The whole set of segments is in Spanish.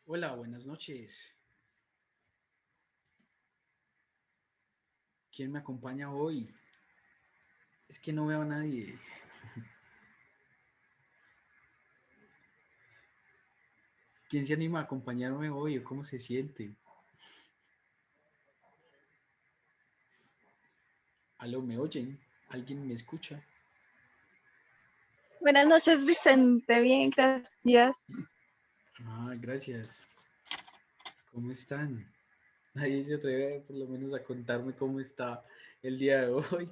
Hola, buenas noches. ¿Quién me acompaña hoy? Es que no veo a nadie. ¿Quién se anima a acompañarme hoy o cómo se siente? ¿Aló, me oyen? ¿Alguien me escucha? Buenas noches, Vicente. Bien, gracias. Gracias. ¿Cómo están? Nadie se atreve por lo menos a contarme cómo está el día de hoy.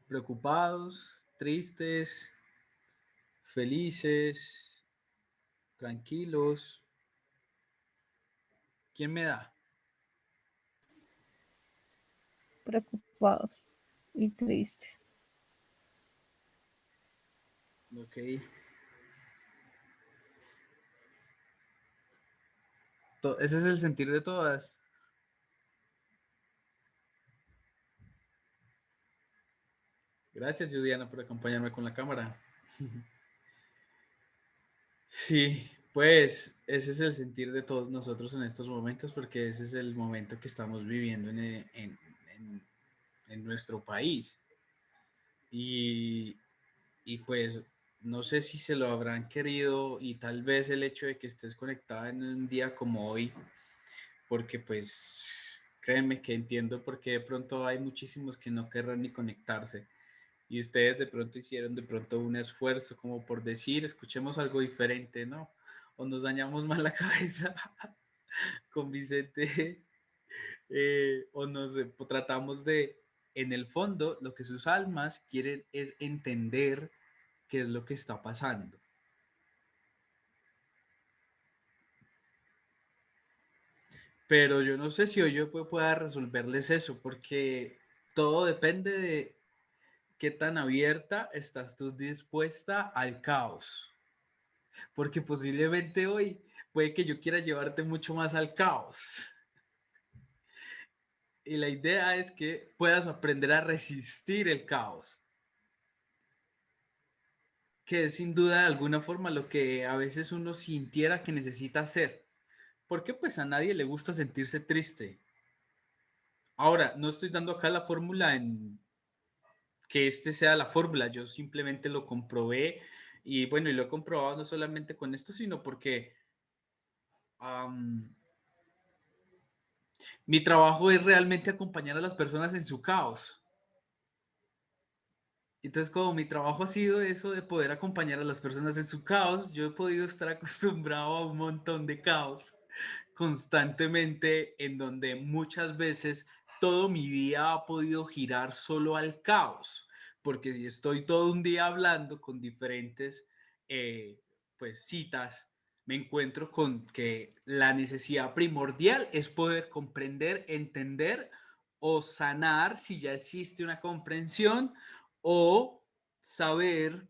¿Preocupados? ¿Tristes? ¿Felices? ¿Tranquilos? ¿Quién me da? Preocupados y tristes. Ok. Ese es el sentir de todas. Gracias, Juliana, por acompañarme con la cámara. Sí, pues ese es el sentir de todos nosotros en estos momentos, porque ese es el momento que estamos viviendo en- en nuestro país. Y, y pues no sé si se lo habrán querido y tal vez el hecho de que estés conectada en un día como hoy, porque pues créanme que entiendo porque de pronto hay muchísimos que no querrán ni conectarse. Y ustedes de pronto hicieron de pronto un esfuerzo como por decir, escuchemos algo diferente, ¿no? O nos dañamos más la cabeza con Vicente, o nos tratamos de, en el fondo, lo que sus almas quieren es entender qué es lo que está pasando. Pero yo no sé si hoy yo pueda resolverles eso, porque todo depende de qué tan abierta estás tú dispuesta al caos. Porque posiblemente hoy puede que yo quiera llevarte mucho más al caos. Y la idea es que puedas aprender a resistir el caos, que es sin duda de alguna forma lo que a veces uno sintiera que necesita hacer. Porque pues a nadie le gusta sentirse triste. Ahora, no estoy dando acá la fórmula en que este sea la fórmula, yo simplemente lo comprobé y bueno, y lo he comprobado no solamente con esto, sino porque um, mi trabajo es realmente acompañar a las personas en su caos. Entonces, como mi trabajo ha sido eso de poder acompañar a las personas en su caos, yo he podido estar acostumbrado a un montón de caos constantemente, en donde muchas veces todo mi día ha podido girar solo al caos, porque si estoy todo un día hablando con diferentes pues citas, me encuentro con que la necesidad primordial es poder comprender, entender o sanar si ya existe una comprensión o saber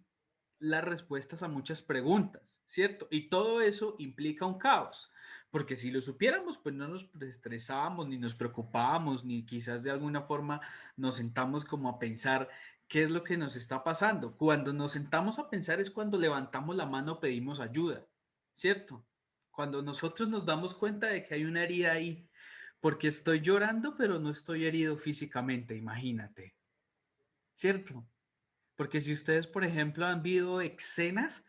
las respuestas a muchas preguntas, ¿cierto? Y todo eso implica un caos, porque si lo supiéramos, pues no nos estresábamos, ni nos preocupábamos, ni quizás de alguna forma nos sentamos como a pensar qué es lo que nos está pasando. Cuando nos sentamos a pensar es cuando levantamos la mano, pedimos ayuda, ¿cierto? Cuando nosotros nos damos cuenta de que hay una herida ahí, porque estoy llorando, pero no estoy herido físicamente, imagínate, ¿cierto? Porque si ustedes, por ejemplo, han visto escenas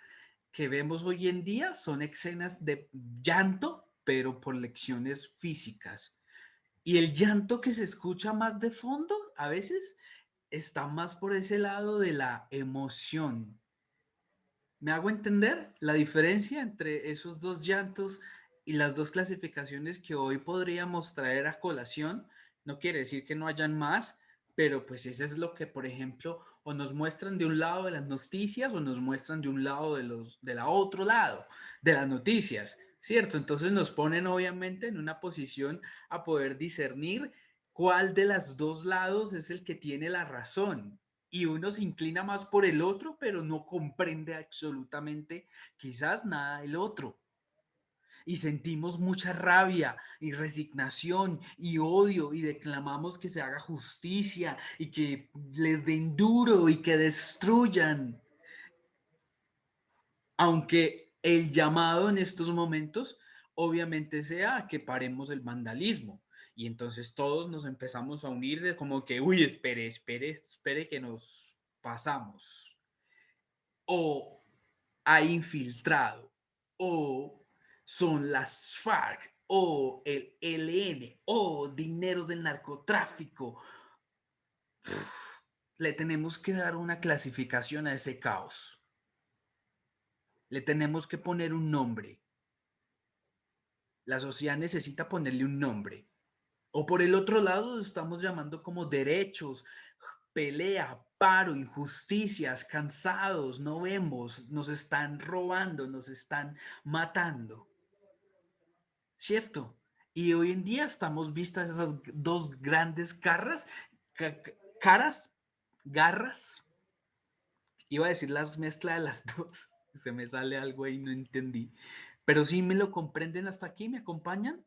que vemos hoy en día, son escenas de llanto, pero por lecciones físicas. Y el llanto que se escucha más de fondo, a veces, está más por ese lado de la emoción. ¿Me hago entender la diferencia entre esos dos llantos y las dos clasificaciones que hoy podríamos traer a colación? No quiere decir que no hayan más, pero pues eso es lo que, por ejemplo, o nos muestran de un lado de las noticias o nos muestran de un lado de la otro lado de las noticias, ¿cierto? Entonces nos ponen obviamente en una posición a poder discernir cuál de los dos lados es el que tiene la razón, y uno se inclina más por el otro, pero no comprende absolutamente quizás nada del otro. Y sentimos mucha rabia y resignación y odio y declamamos que se haga justicia y que les den duro y que destruyan. Aunque el llamado en estos momentos obviamente sea a que paremos el vandalismo. Y entonces todos nos empezamos a unir de como que, uy, espere, espere, espere que nos pasamos. O hay infiltrado. O son las FARC. O el ELN. O dinero del narcotráfico. Le tenemos que dar una clasificación a ese caos. Le tenemos que poner un nombre. La sociedad necesita ponerle un nombre. O por el otro lado, estamos llamando como derechos, pelea, paro, injusticias, cansados, no vemos, nos están robando, nos están matando. ¿Cierto? Y hoy en día estamos vistas esas dos grandes caras, garras. Iba a decir las mezclas de las dos. Se me sale algo ahí, no entendí. Pero sí me lo comprenden hasta aquí, me acompañan.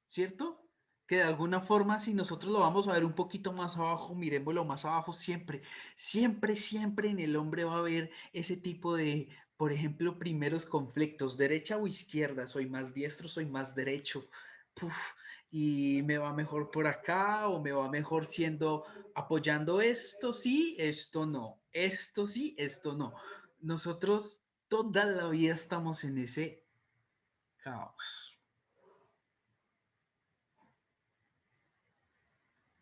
¿Cierto? Que de alguna forma, si nosotros lo vamos a ver un poquito más abajo, miremoslo más abajo, siempre, siempre, siempre en el hombre va a haber ese tipo de, por ejemplo, primeros conflictos, derecha o izquierda, soy más diestro, soy más derecho, puf, y me va mejor por acá o me va mejor siendo apoyando esto sí, esto no, esto sí, esto no. Nosotros toda la vida estamos en ese caos,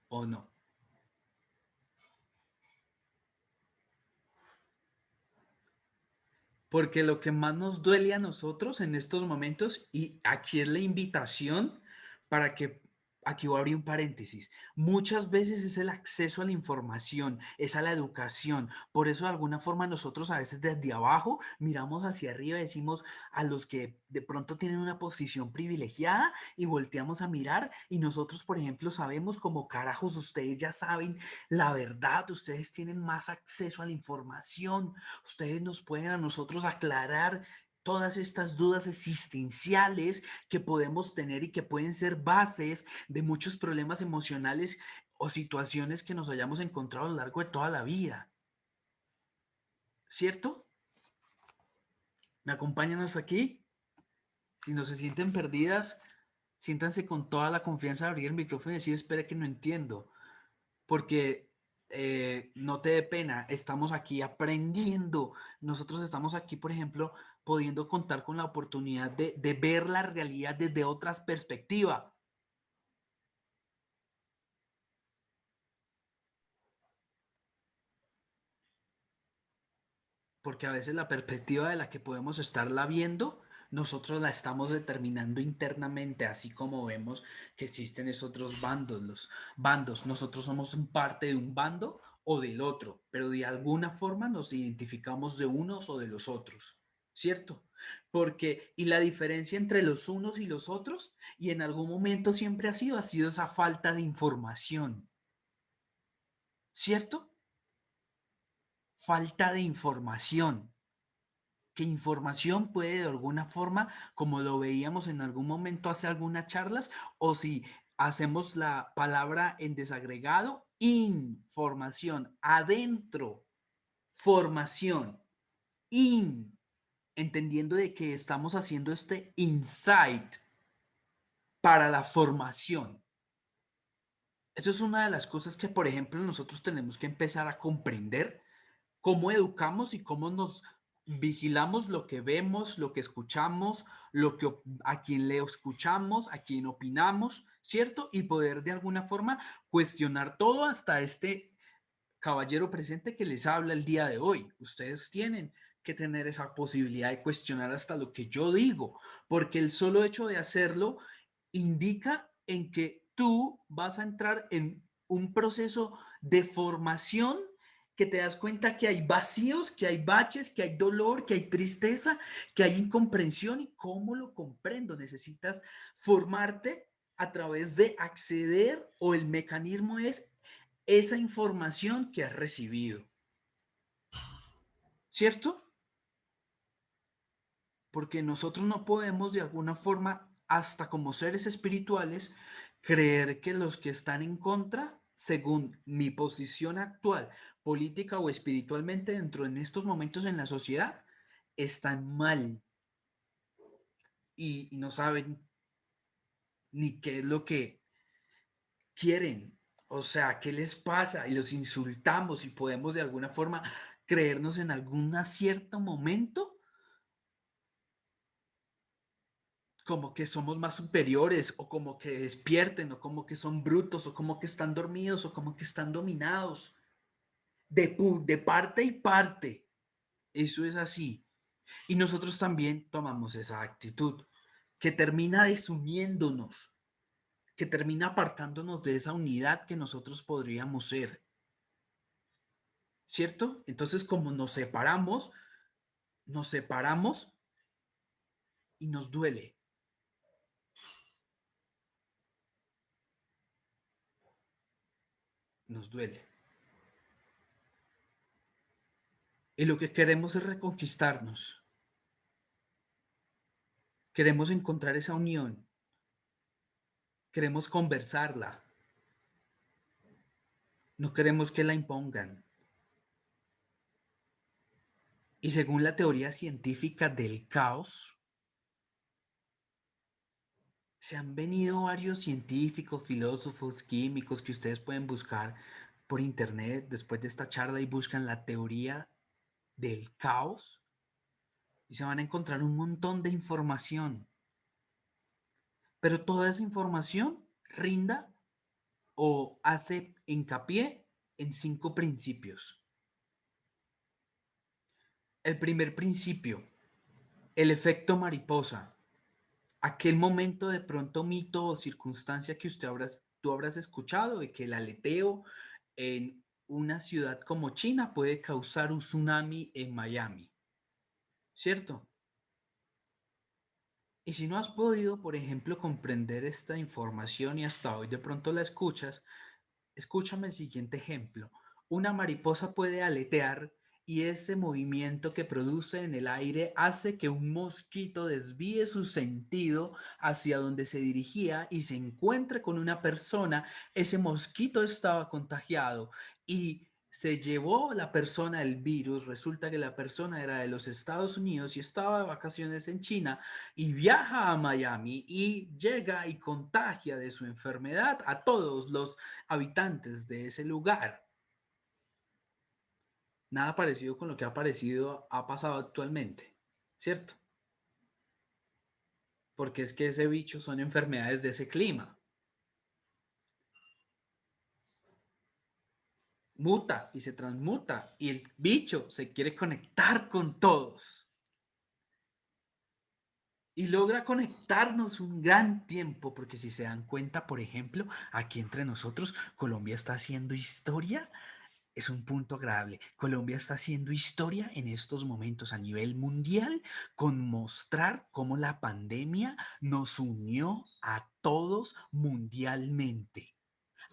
¿o no? Porque lo que más nos duele a nosotros en estos momentos, y aquí es la invitación para que, aquí voy a abrir un paréntesis, muchas veces es el acceso a la información, es a la educación. Por eso de alguna forma nosotros a veces desde abajo miramos hacia arriba y decimos a los que de pronto tienen una posición privilegiada y volteamos a mirar y nosotros, por ejemplo, sabemos como carajos, ustedes ya saben la verdad, ustedes tienen más acceso a la información, ustedes nos pueden a nosotros aclarar todas estas dudas existenciales que podemos tener y que pueden ser bases de muchos problemas emocionales o situaciones que nos hayamos encontrado a lo largo de toda la vida. ¿Cierto? ¿Me acompañan hasta aquí? Si no se sienten perdidas, siéntanse con toda la confianza de abrir el micrófono y decir, espera que no entiendo. Porque no te dé pena, estamos aquí aprendiendo. Nosotros estamos aquí, por ejemplo, pudiendo contar con la oportunidad de ver la realidad desde otras perspectivas. Porque a veces la perspectiva de la que podemos estarla viendo, nosotros la estamos determinando internamente, así como vemos que existen esos otros bandos, los bandos. Nosotros somos parte de un bando o del otro, pero de alguna forma nos identificamos de unos o de los otros, ¿cierto? Porque, y la diferencia entre los unos y los otros, y en algún momento siempre ha sido esa falta de información, ¿cierto? Falta de información. Que información puede de alguna forma, como lo veíamos en algún momento hace algunas charlas, o si hacemos la palabra en desagregado, información, adentro, formación, entendiendo de que estamos haciendo este insight para la formación. Eso es una de las cosas que, por ejemplo, nosotros tenemos que empezar a comprender cómo educamos y cómo nos vigilamos lo que vemos, lo que escuchamos, a quien le escuchamos, a quien opinamos, ¿cierto? Y poder de alguna forma cuestionar todo hasta este caballero presente que les habla el día de hoy. Ustedes tienen que tener esa posibilidad de cuestionar hasta lo que yo digo, porque el solo hecho de hacerlo indica en que tú vas a entrar en un proceso de formación que te das cuenta que hay vacíos, que hay baches, que hay dolor, que hay tristeza, que hay incomprensión y cómo lo comprendo. Necesitas formarte a través de acceder o el mecanismo es esa información que has recibido, ¿cierto? Porque nosotros no podemos de alguna forma, hasta como seres espirituales, creer que los que están en contra, según mi posición actual, política o espiritualmente dentro en estos momentos en la sociedad, están mal y no saben ni qué es lo que quieren. O sea, ¿qué les pasa? Y los insultamos y podemos de alguna forma creernos en algún cierto momento como que somos más superiores o como que despierten o como que son brutos o como que están dormidos o como que están dominados de parte y parte. Eso es así. Y nosotros también tomamos esa actitud que termina desuniéndonos, que termina apartándonos de esa unidad que nosotros podríamos ser. ¿Cierto? Entonces, como nos separamos y nos duele. Nos duele. Y lo que queremos es reconquistarnos. Queremos encontrar esa unión. Queremos conversarla. No queremos que la impongan. Y según la teoría científica del caos, se han venido varios científicos, filósofos, químicos que ustedes pueden buscar por internet después de esta charla y buscan la teoría del caos y se van a encontrar un montón de información. Pero toda esa información rinda o hace hincapié en 5 principios. El primer principio, el efecto mariposa. Aquel momento de pronto mito o circunstancia que tú habrás escuchado de que el aleteo en una ciudad como China puede causar un tsunami en Miami, ¿cierto? Y si no has podido, por ejemplo, comprender esta información y hasta hoy de pronto la escuchas, escúchame el siguiente ejemplo. Una mariposa puede aletear y ese movimiento que produce en el aire hace que un mosquito desvíe su sentido hacia donde se dirigía y se encuentre con una persona. Ese mosquito estaba contagiado y se llevó la persona el virus. Resulta que la persona era de los Estados Unidos y estaba de vacaciones en China y viaja a Miami y llega y contagia de su enfermedad a todos los habitantes de ese lugar. Nada parecido con lo que ha pasado actualmente, ¿cierto? Porque es que ese bicho son enfermedades de ese clima. Muta y se transmuta y el bicho se quiere conectar con todos. Y logra conectarnos un gran tiempo, porque si se dan cuenta, por ejemplo, aquí entre nosotros, Colombia está haciendo historia. Es un punto agradable. Colombia está haciendo historia en estos momentos a nivel mundial con mostrar cómo la pandemia nos unió a todos mundialmente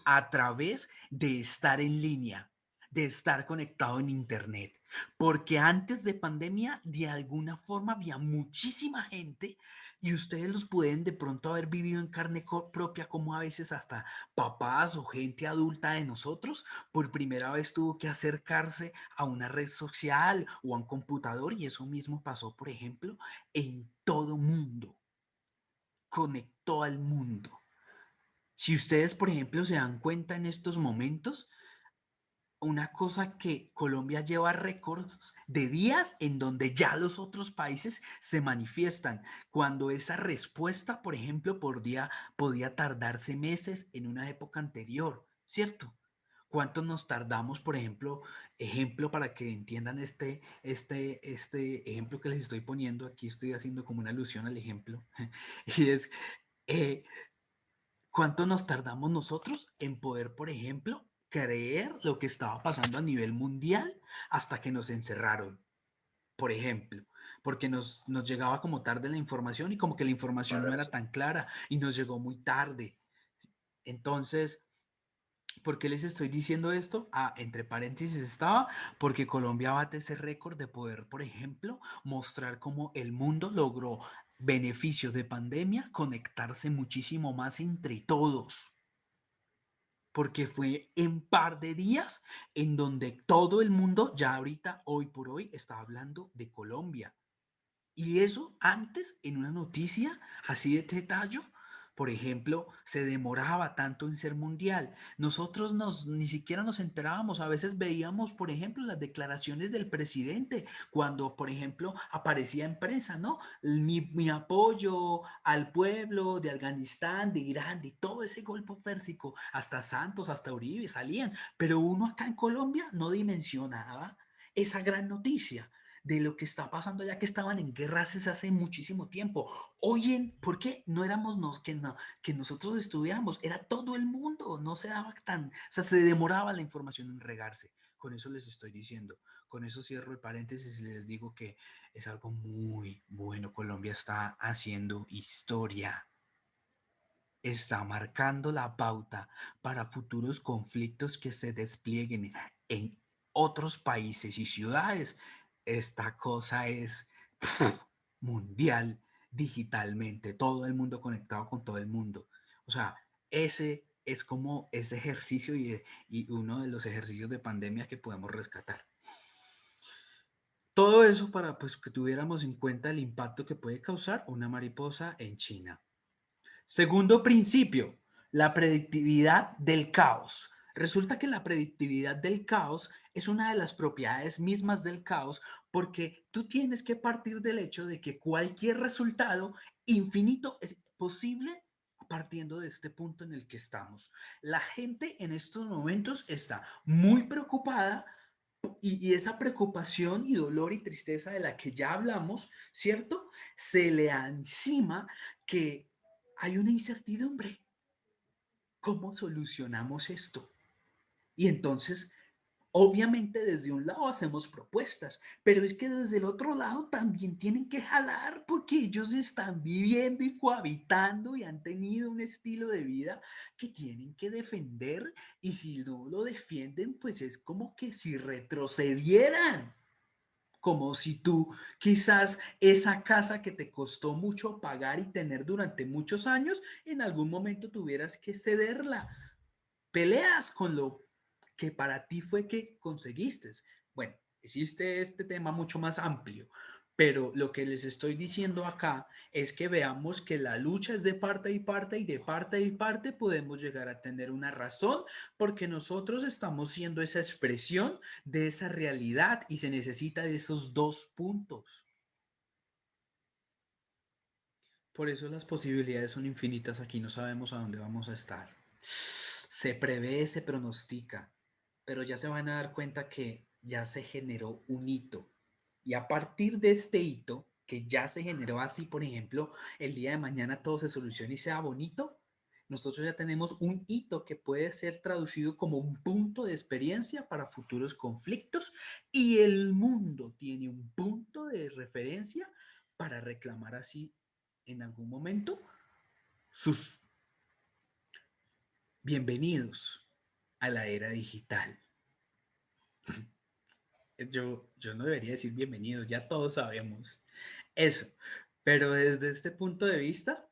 a través de estar en línea, de estar conectado en Internet. Porque antes de pandemia, de alguna forma, había muchísima gente y ustedes los pueden de pronto haber vivido en carne propia, como a veces hasta papás o gente adulta de nosotros por primera vez tuvo que acercarse a una red social o a un computador y eso mismo pasó, por ejemplo, en todo mundo. Conectó al mundo. Si ustedes, por ejemplo, se dan cuenta en estos momentos, una cosa que Colombia lleva récords de días en donde ya los otros países se manifiestan, cuando esa respuesta, por ejemplo, por día podía tardarse meses en una época anterior, ¿cierto? ¿Cuánto nos tardamos, por ejemplo, para que entiendan este ejemplo que les estoy poniendo? Aquí estoy haciendo como una alusión al ejemplo. Y es, eh, ¿cuánto nos tardamos nosotros en poder, por ejemplo, creer lo que estaba pasando a nivel mundial hasta que nos encerraron? Por ejemplo, porque nos llegaba como tarde la información y como que la información no era tan clara y nos llegó muy tarde. Entonces, ¿por qué les estoy diciendo esto? Ah, entre paréntesis estaba, porque Colombia bate ese récord de poder, por ejemplo, mostrar cómo el mundo logró beneficios de pandemia, conectarse muchísimo más entre todos. Porque fue en par de días en donde todo el mundo, ya ahorita, hoy por hoy, está hablando de Colombia. Y eso antes, en una noticia así de detallo, por ejemplo, se demoraba tanto en ser mundial. Nosotros ni siquiera nos enterábamos. A veces veíamos, por ejemplo, las declaraciones del presidente cuando, por ejemplo, aparecía en prensa, ¿no? Mi apoyo al pueblo de Afganistán, de Irán, de todo ese golpe pérsico, hasta Santos, hasta Uribe salían. Pero uno acá en Colombia no dimensionaba esa gran noticia de lo que está pasando ya que estaban en guerras hace muchísimo tiempo. Oye, ¿por qué no éramos que nosotros estuviéramos? Era todo el mundo, no se daba o sea, se demoraba la información en regarse. Con eso les estoy diciendo. Con eso cierro el paréntesis y les digo que es algo muy bueno. Colombia está haciendo historia. Está marcando la pauta para futuros conflictos que se desplieguen en otros países y ciudades. Esta cosa es mundial digitalmente, todo el mundo conectado con todo el mundo. O sea, ese es como este ejercicio y uno de los ejercicios de pandemia que podemos rescatar. Todo eso para pues, que tuviéramos en cuenta el impacto que puede causar una mariposa en China. Segundo principio, la predictividad del caos. Resulta que la predictividad del caos es una de las propiedades mismas del caos porque tú tienes que partir del hecho de que cualquier resultado infinito es posible partiendo de este punto en el que estamos. La gente en estos momentos está muy preocupada y esa preocupación y dolor y tristeza de la que ya hablamos, ¿cierto? Se le encima que hay una incertidumbre. ¿Cómo solucionamos esto? Y entonces, obviamente desde un lado hacemos propuestas, pero es que desde el otro lado también tienen que jalar porque ellos están viviendo y cohabitando y han tenido un estilo de vida que tienen que defender y si no lo defienden, pues es como que si retrocedieran. Como si tú quizás esa casa que te costó mucho pagar y tener durante muchos años, en algún momento tuvieras que cederla. Peleas con lo que para ti fue que conseguiste. Bueno, existe este tema mucho más amplio, pero lo que les estoy diciendo acá es que veamos que la lucha es de parte y parte y de parte y parte podemos llegar a tener una razón porque nosotros estamos siendo esa expresión de esa realidad y se necesita de esos dos puntos. Por eso las posibilidades son infinitas aquí, no sabemos a dónde vamos a estar. Se prevé, se pronostica, pero ya se van a dar cuenta que ya se generó un hito. Y a partir de este hito, que ya se generó así, por ejemplo, el día de mañana todo se solucione y sea bonito, nosotros ya tenemos un hito que puede ser traducido como un punto de experiencia para futuros conflictos y el mundo tiene un punto de referencia para reclamar así en algún momento sus bienvenidos a la era digital. Yo no debería decir bienvenidos, ya todos sabemos eso, pero desde este punto de vista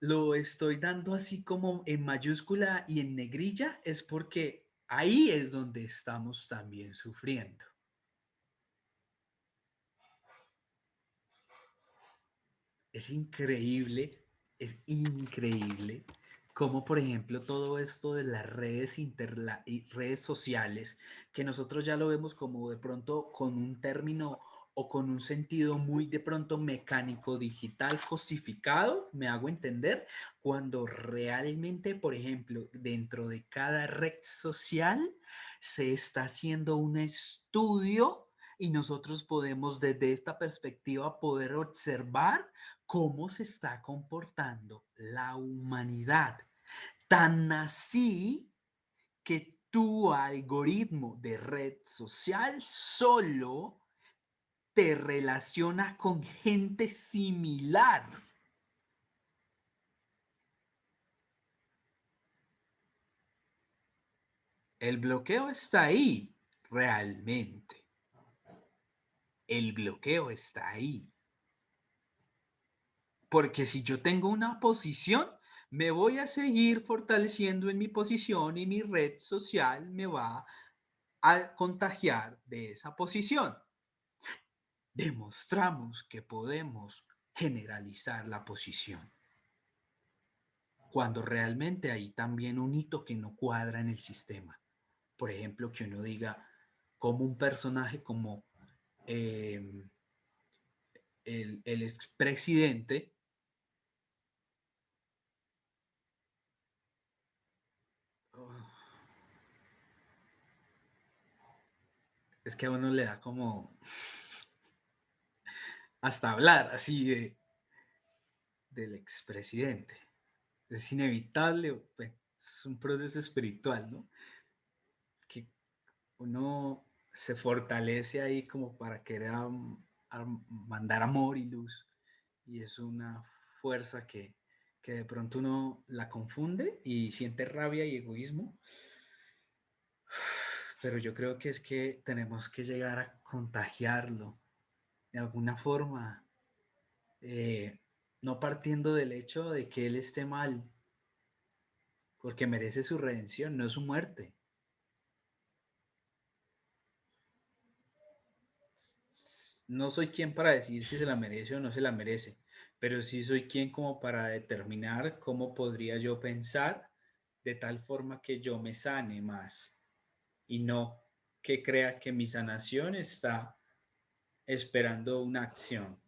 lo estoy dando así como en mayúscula y en negrilla, es porque ahí es donde estamos también sufriendo. Es increíble cómo, por ejemplo, todo esto de las redes sociales, que nosotros ya lo vemos como de pronto con un término o con un sentido muy de pronto mecánico, digital, cosificado, me hago entender, cuando realmente, por ejemplo, dentro de cada red social se está haciendo un estudio y nosotros podemos desde esta perspectiva poder observar cómo se está comportando la humanidad. Tan así que tu algoritmo de red social solo te relaciona con gente similar. El bloqueo está ahí, realmente. El bloqueo está ahí. Porque si yo tengo una posición, me voy a seguir fortaleciendo en mi posición y mi red social me va a contagiar de esa posición. demostramos que podemos generalizar la posición, cuando realmente hay también un hito que no cuadra en el sistema. Por ejemplo, que uno diga como un personaje como eh, el expresidente, es que a uno le da como hasta hablar así del expresidente. Es inevitable, pues, es un proceso espiritual, ¿no? Que uno se fortalece ahí como para querer mandar amor y luz. Y es una fuerza que de pronto uno la confunde y siente rabia y egoísmo. Pero yo creo que es que tenemos que llegar a contagiarlo de alguna forma, eh, no partiendo del hecho de que él esté mal, porque merece su redención, no su muerte. No soy quien para decir si se la merece o no se la merece, pero sí soy quien como para determinar cómo podría yo pensar de tal forma que yo me sane más y no que crea que mi sanación está esperando una acción.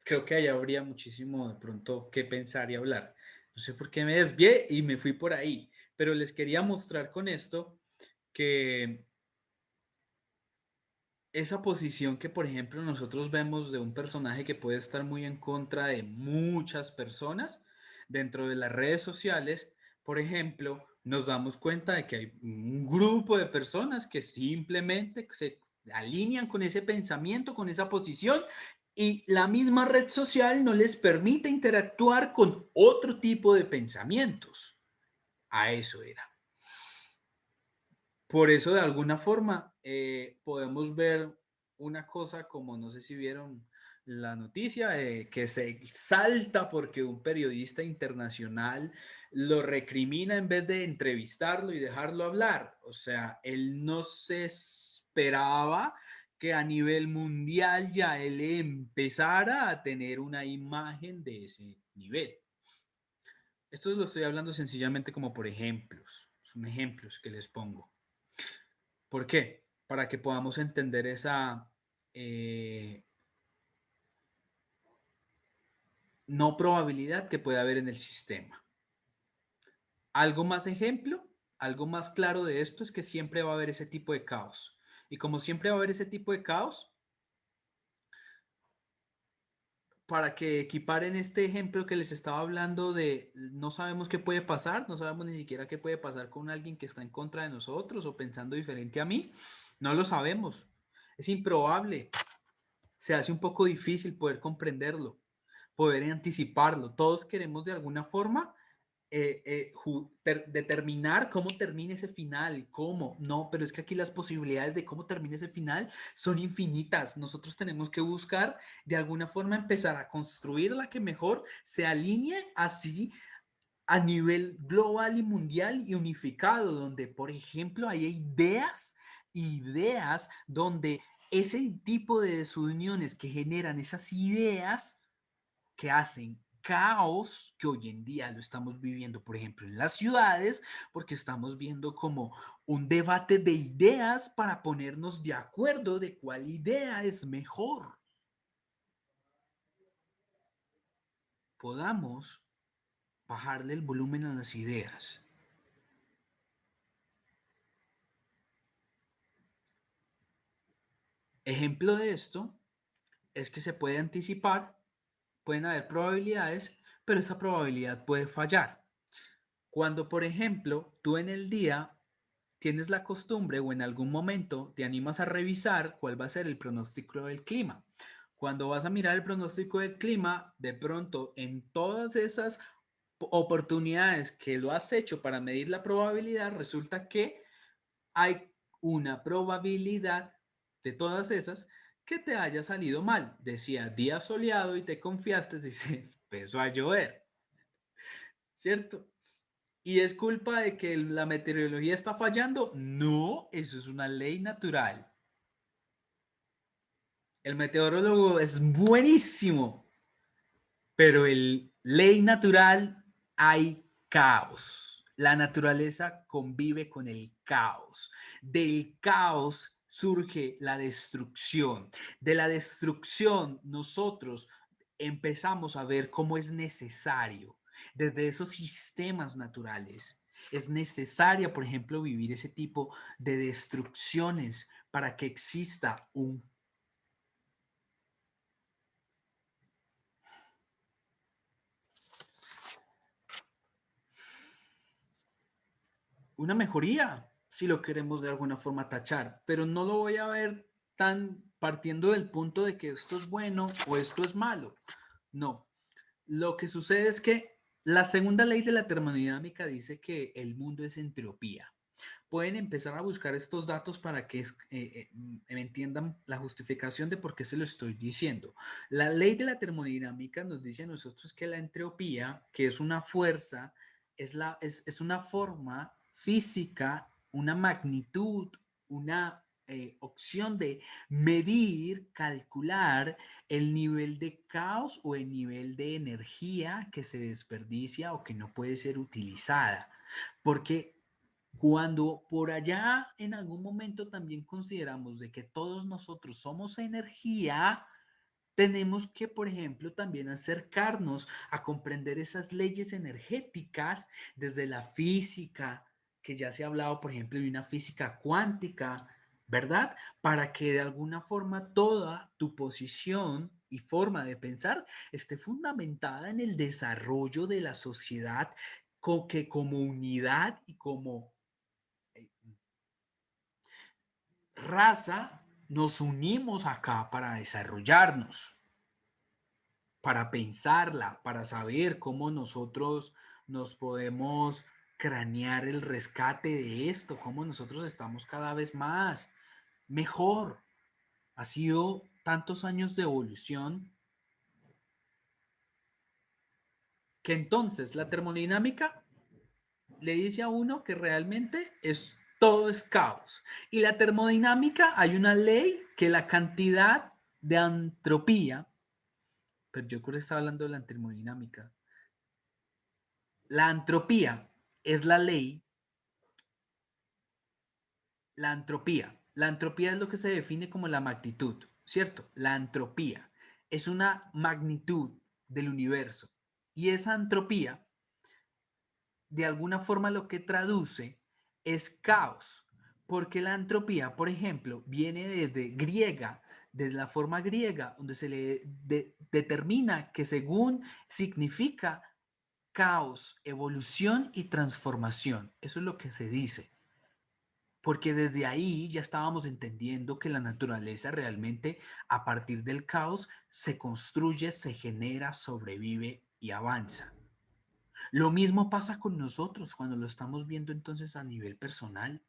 Creo que ahí habría muchísimo de pronto que pensar y hablar. No sé por qué me desvié y me fui por ahí, pero les quería mostrar con esto que esa posición que, por ejemplo, nosotros vemos de un personaje que puede estar muy en contra de muchas personas dentro de las redes sociales, por ejemplo, nos damos cuenta de que hay un grupo de personas que simplemente se alinean con ese pensamiento, con esa posición, y la misma red social no les permite interactuar con otro tipo de pensamientos. A eso era. Por eso, de alguna forma, podemos ver una cosa como, no sé si vieron la noticia, que se exalta porque un periodista internacional lo recrimina en vez de entrevistarlo y dejarlo hablar. O sea, él no se esperaba que a nivel mundial ya él empezara a tener una imagen de ese nivel. Esto lo estoy hablando sencillamente como por ejemplos, son ejemplos que les pongo. ¿Por qué? Para que podamos entender esa eh, no probabilidad que puede haber en el sistema. Algo más ejemplo, algo más claro de esto es que siempre va a haber ese tipo de caos. Y como siempre va a haber ese tipo de caos, para que equiparen este ejemplo que les estaba hablando de no sabemos qué puede pasar, no sabemos ni siquiera qué puede pasar con alguien que está en contra de nosotros o pensando diferente a mí, no lo sabemos. Es improbable. Se hace un poco difícil poder comprenderlo, poder anticiparlo. Todos queremos de alguna forma determinar cómo termina ese final, cómo, no, pero es que aquí las posibilidades de cómo termina ese final son infinitas. Nosotros tenemos que buscar de alguna forma empezar a construir la que mejor se alinee así a nivel global y mundial y unificado, donde, por ejemplo, hay ideas donde ese tipo de desuniones que generan esas ideas que hacen caos, que hoy en día lo estamos viviendo, por ejemplo, en las ciudades, porque estamos viendo como un debate de ideas para ponernos de acuerdo de cuál idea es mejor. Podamos bajarle el volumen a las ideas. Ejemplo de esto es que se puede anticipar, pueden haber probabilidades, pero esa probabilidad puede fallar. Cuando, por ejemplo, tú en el día tienes la costumbre o en algún momento te animas a revisar cuál va a ser el pronóstico del clima. Cuando vas a mirar el pronóstico del clima, de pronto en todas esas oportunidades que lo has hecho para medir la probabilidad, resulta que hay una probabilidad de todas esas que te haya salido mal. Decía día soleado y te confiaste, dice, empezó a llover, ¿cierto? ¿Y es culpa de que la meteorología está fallando? No, eso es una ley natural. El meteorólogo es buenísimo, pero el ley natural hay caos. La naturaleza convive con el caos. Del caos surge la destrucción. De la destrucción nosotros empezamos a ver cómo es necesario desde esos sistemas naturales. Es necesaria, por ejemplo, vivir ese tipo de destrucciones para que exista una mejoría, si lo queremos de alguna forma tachar, pero no lo voy a ver tan partiendo del punto de que esto es bueno o esto es malo. No, lo que sucede es que la segunda ley de la termodinámica dice que el mundo es entropía. Pueden empezar a buscar estos datos para que me entiendan la justificación de por qué se lo estoy diciendo. La ley de la termodinámica nos dice a nosotros que la entropía, que es una fuerza, es una forma física, una magnitud, una opción de medir, calcular el nivel de caos o el nivel de energía que se desperdicia o que no puede ser utilizada. Porque cuando por allá en algún momento también consideramos de que todos nosotros somos energía, tenemos que, por ejemplo, también acercarnos a comprender esas leyes energéticas desde la física, que ya se ha hablado, por ejemplo, de una física cuántica, ¿verdad? Para que de alguna forma toda tu posición y forma de pensar esté fundamentada en el desarrollo de la sociedad que como unidad y como eh, raza nos unimos acá para desarrollarnos, para pensarla, para saber cómo nosotros nos podemos cranear el rescate de esto, cómo nosotros estamos cada vez más mejor. Ha sido tantos años de evolución que entonces la termodinámica le dice a uno que realmente todo es caos. Y la termodinámica, hay una ley que la cantidad de entropía, pero yo creo que está hablando de la termodinámica. La entropía es la ley, la entropía. La entropía es lo que se define como la magnitud, ¿cierto? La entropía es una magnitud del universo. Y esa entropía, de alguna forma, lo que traduce es caos, porque la entropía, por ejemplo, viene desde griega, desde la forma griega, donde se le determina que según significa caos, evolución y transformación. Eso es lo que se dice. Porque desde ahí ya estábamos entendiendo que la naturaleza realmente a partir del caos se construye, se genera, sobrevive y avanza. Lo mismo pasa con nosotros cuando lo estamos viendo entonces a nivel personal.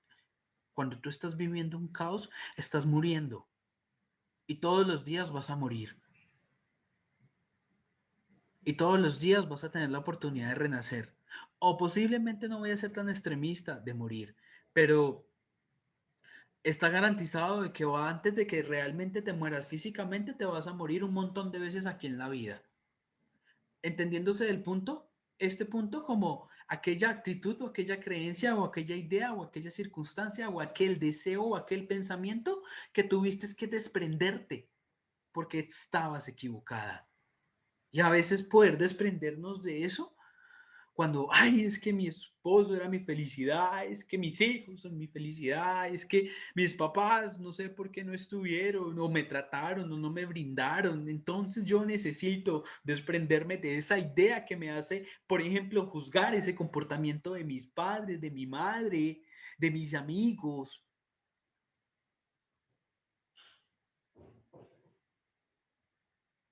Cuando tú estás viviendo un caos, estás muriendo y todos los días vas a morir. Y todos los días vas a tener la oportunidad de renacer. O posiblemente no voy a ser tan extremista de morir, pero está garantizado de que antes de que realmente te mueras físicamente, te vas a morir un montón de veces aquí en la vida. Entendiéndose del punto, este punto como aquella actitud o aquella creencia o aquella idea o aquella circunstancia o aquel deseo o aquel pensamiento que tuviste que desprenderte porque estabas equivocada. Y a veces poder desprendernos de eso cuando, ay, es que mi esposo era mi felicidad, es que mis hijos son mi felicidad, es que mis papás no sé por qué no estuvieron, o me trataron, o no me brindaron. Entonces yo necesito desprenderme de esa idea que me hace, por ejemplo, juzgar ese comportamiento de mis padres, de mi madre, de mis amigos.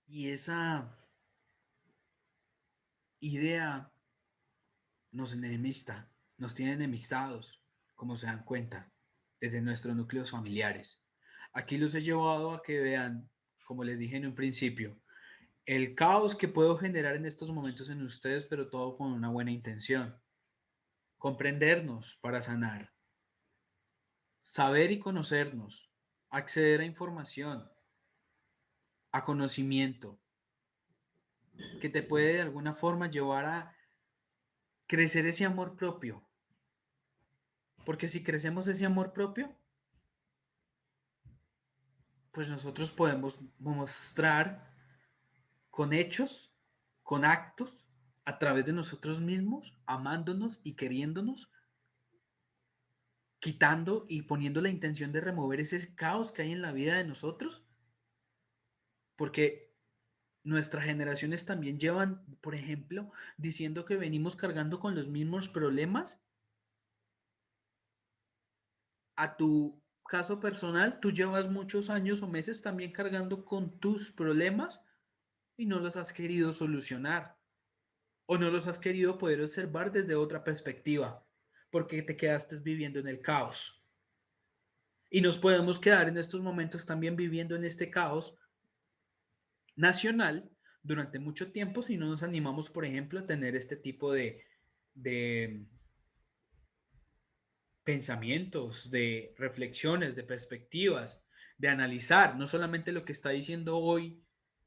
Y esa idea nos enemista, nos tiene enemistados, como se dan cuenta, desde nuestros núcleos familiares. Aquí los he llevado a que vean, como les dije en un principio, el caos que puedo generar en estos momentos en ustedes, pero todo con una buena intención. Comprendernos para sanar, saber y conocernos, acceder a información, a conocimiento, que te puede de alguna forma llevar a crecer ese amor propio. Porque si crecemos ese amor propio, pues nosotros podemos mostrar con hechos, con actos, a través de nosotros mismos, amándonos y queriéndonos, quitando y poniendo la intención de remover ese caos que hay en la vida de nosotros, porque nuestras generaciones también llevan, por ejemplo, diciendo que venimos cargando con los mismos problemas. A tu caso personal, tú llevas muchos años o meses también cargando con tus problemas y no los has querido solucionar o no los has querido poder observar desde otra perspectiva porque te quedaste viviendo en el caos. Y nos podemos quedar en estos momentos también viviendo en este caos nacional durante mucho tiempo si no nos animamos, por ejemplo, a tener este tipo de pensamientos, de reflexiones, de perspectivas, de analizar no solamente lo que está diciendo hoy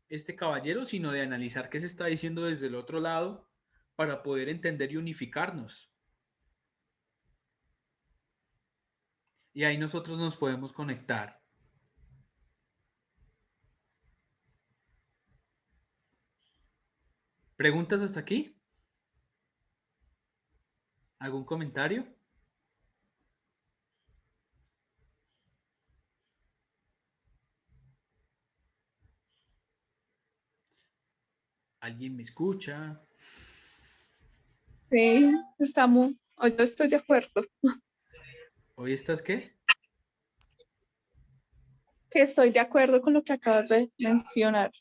este caballero, sino de analizar qué se está diciendo desde el otro lado para poder entender y unificarnos. Y ahí nosotros nos podemos conectar. ¿Preguntas hasta aquí? ¿Algún comentario? ¿Alguien me escucha? Sí, estamos, o yo estoy de acuerdo, ¿Hoy estás qué? que estoy de acuerdo con lo que acabas de mencionar.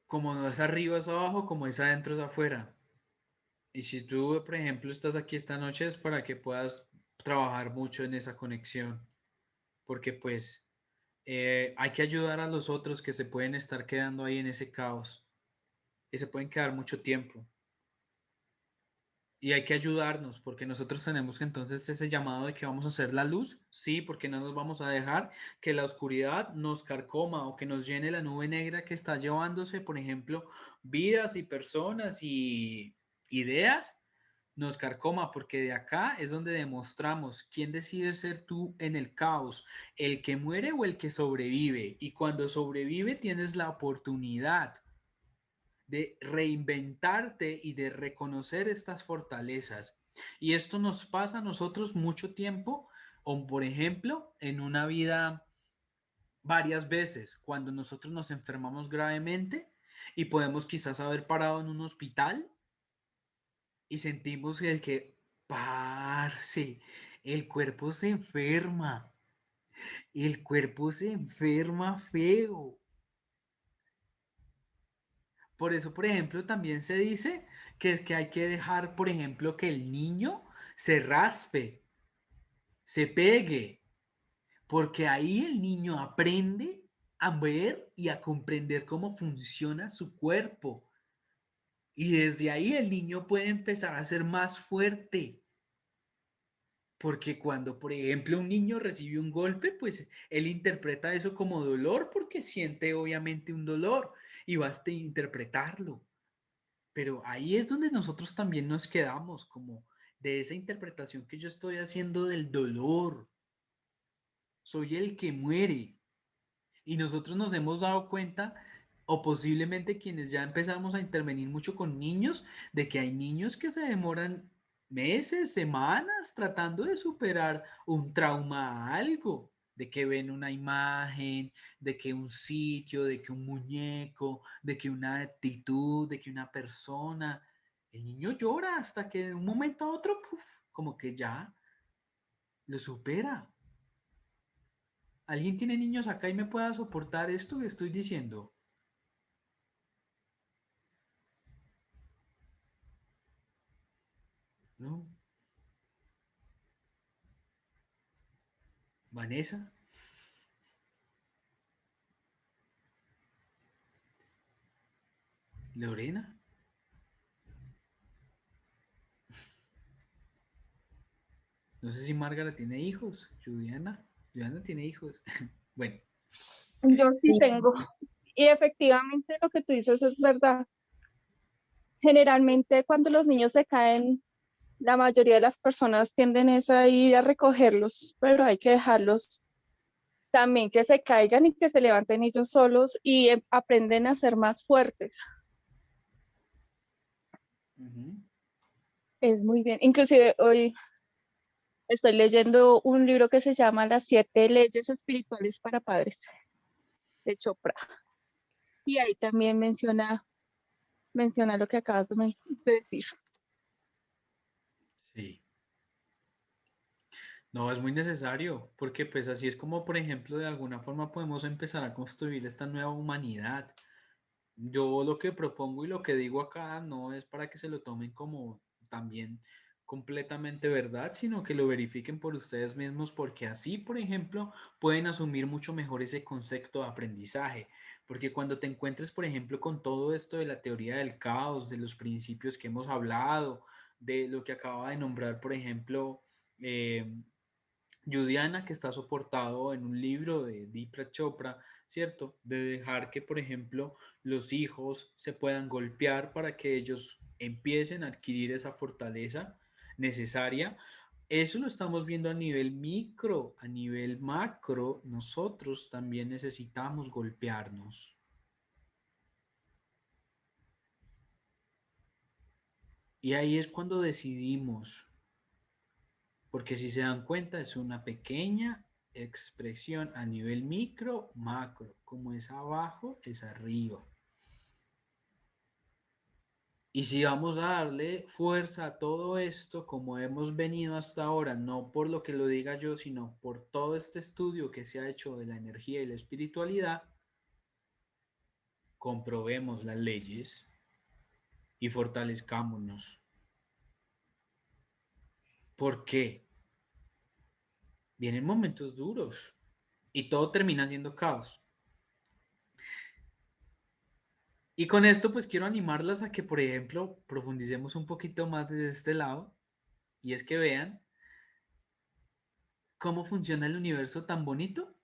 Como no es arriba es abajo, como es adentro es afuera. Y si tú, por ejemplo, estás aquí esta noche es para que puedas trabajar mucho en esa conexión, porque pues hay que ayudar a los otros que se pueden estar quedando ahí en ese caos y se pueden quedar mucho tiempo. Y hay que ayudarnos porque nosotros tenemos entonces ese llamado de que vamos a hacer la luz, sí, porque no nos vamos a dejar que la oscuridad nos carcoma o que nos llene la nube negra que está llevándose, por ejemplo, vidas y personas y ideas, nos carcoma, porque de acá es donde demostramos quién decide ser tú en el caos, el que muere o el que sobrevive. Y cuando sobrevive tienes la oportunidad de reinventarte y de reconocer estas fortalezas. Y esto nos pasa a nosotros mucho tiempo, o por ejemplo, en una vida varias veces, cuando nosotros nos enfermamos gravemente y podemos quizás haber parado en un hospital y sentimos el que, parce, el cuerpo se enferma, el cuerpo se enferma feo. Por eso, por ejemplo, también se dice que es que hay que dejar, por ejemplo, que el niño se raspe, se pegue, porque ahí el niño aprende a ver y a comprender cómo funciona su cuerpo. Y desde ahí el niño puede empezar a ser más fuerte. Porque cuando, por ejemplo, un niño recibe un golpe, pues él interpreta eso como dolor porque siente obviamente un dolor y basta interpretarlo. Pero ahí es donde nosotros también nos quedamos, como de esa interpretación que yo estoy haciendo del dolor. Soy el que muere. Y nosotros nos hemos dado cuenta, o posiblemente quienes ya empezamos a intervenir mucho con niños, de que hay niños que se demoran meses, semanas tratando de superar un trauma a algo, de que ven una imagen, de que un sitio, de que un muñeco, de que una actitud, de que una persona. El niño llora hasta que de un momento a otro, puf, como que ya lo supera. ¿Alguien tiene niños acá y me pueda soportar esto que estoy diciendo? ¿No? Vanessa, Lorena. No sé si Márgara tiene hijos. Juliana tiene hijos. Bueno, Yo sí Sí, tengo. Y efectivamente lo que tú dices es verdad. Generalmente cuando los niños se caen, la mayoría de las personas tienden es a ir a recogerlos, pero hay que dejarlos también que se caigan y que se levanten ellos solos y aprenden a ser más fuertes. ujú, Es muy bien. Inclusive hoy estoy leyendo un libro que se llama Las 7 leyes espirituales para padres de Chopra. Y ahí también menciona lo que acabas de decir. sí. No, es muy necesario, porque pues así es como, por ejemplo, de alguna forma podemos empezar a construir esta nueva humanidad. Yo lo que propongo y lo que digo acá no es para que se lo tomen como también completamente verdad, sino que lo verifiquen por ustedes mismos, porque así, por ejemplo, pueden asumir mucho mejor ese concepto de aprendizaje. Porque cuando te encuentres, por ejemplo, con todo esto de la teoría del caos, de los principios que hemos hablado, de lo que acaba de nombrar, por ejemplo, eh, Yudiana, que está soportado en un libro de Deepak Chopra, ¿cierto? De dejar que, por ejemplo, los hijos se puedan golpear para que ellos empiecen a adquirir esa fortaleza necesaria. Eso lo estamos viendo a nivel micro, a nivel macro, nosotros también necesitamos golpearnos. Y ahí es cuando decidimos, porque si se dan cuenta es una pequeña expresión a nivel micro, macro, como es abajo, es arriba. Y si vamos a darle fuerza a todo esto, como hemos venido hasta ahora, no por lo que lo diga yo, sino por todo este estudio que se ha hecho de la energía y la espiritualidad, comprobemos las leyes y fortalezcámonos. ¿Por qué? Vienen momentos duros y todo termina siendo caos. Y con esto pues quiero animarlas a que, por ejemplo, profundicemos un poquito más desde este lado y es que vean cómo funciona el universo tan bonito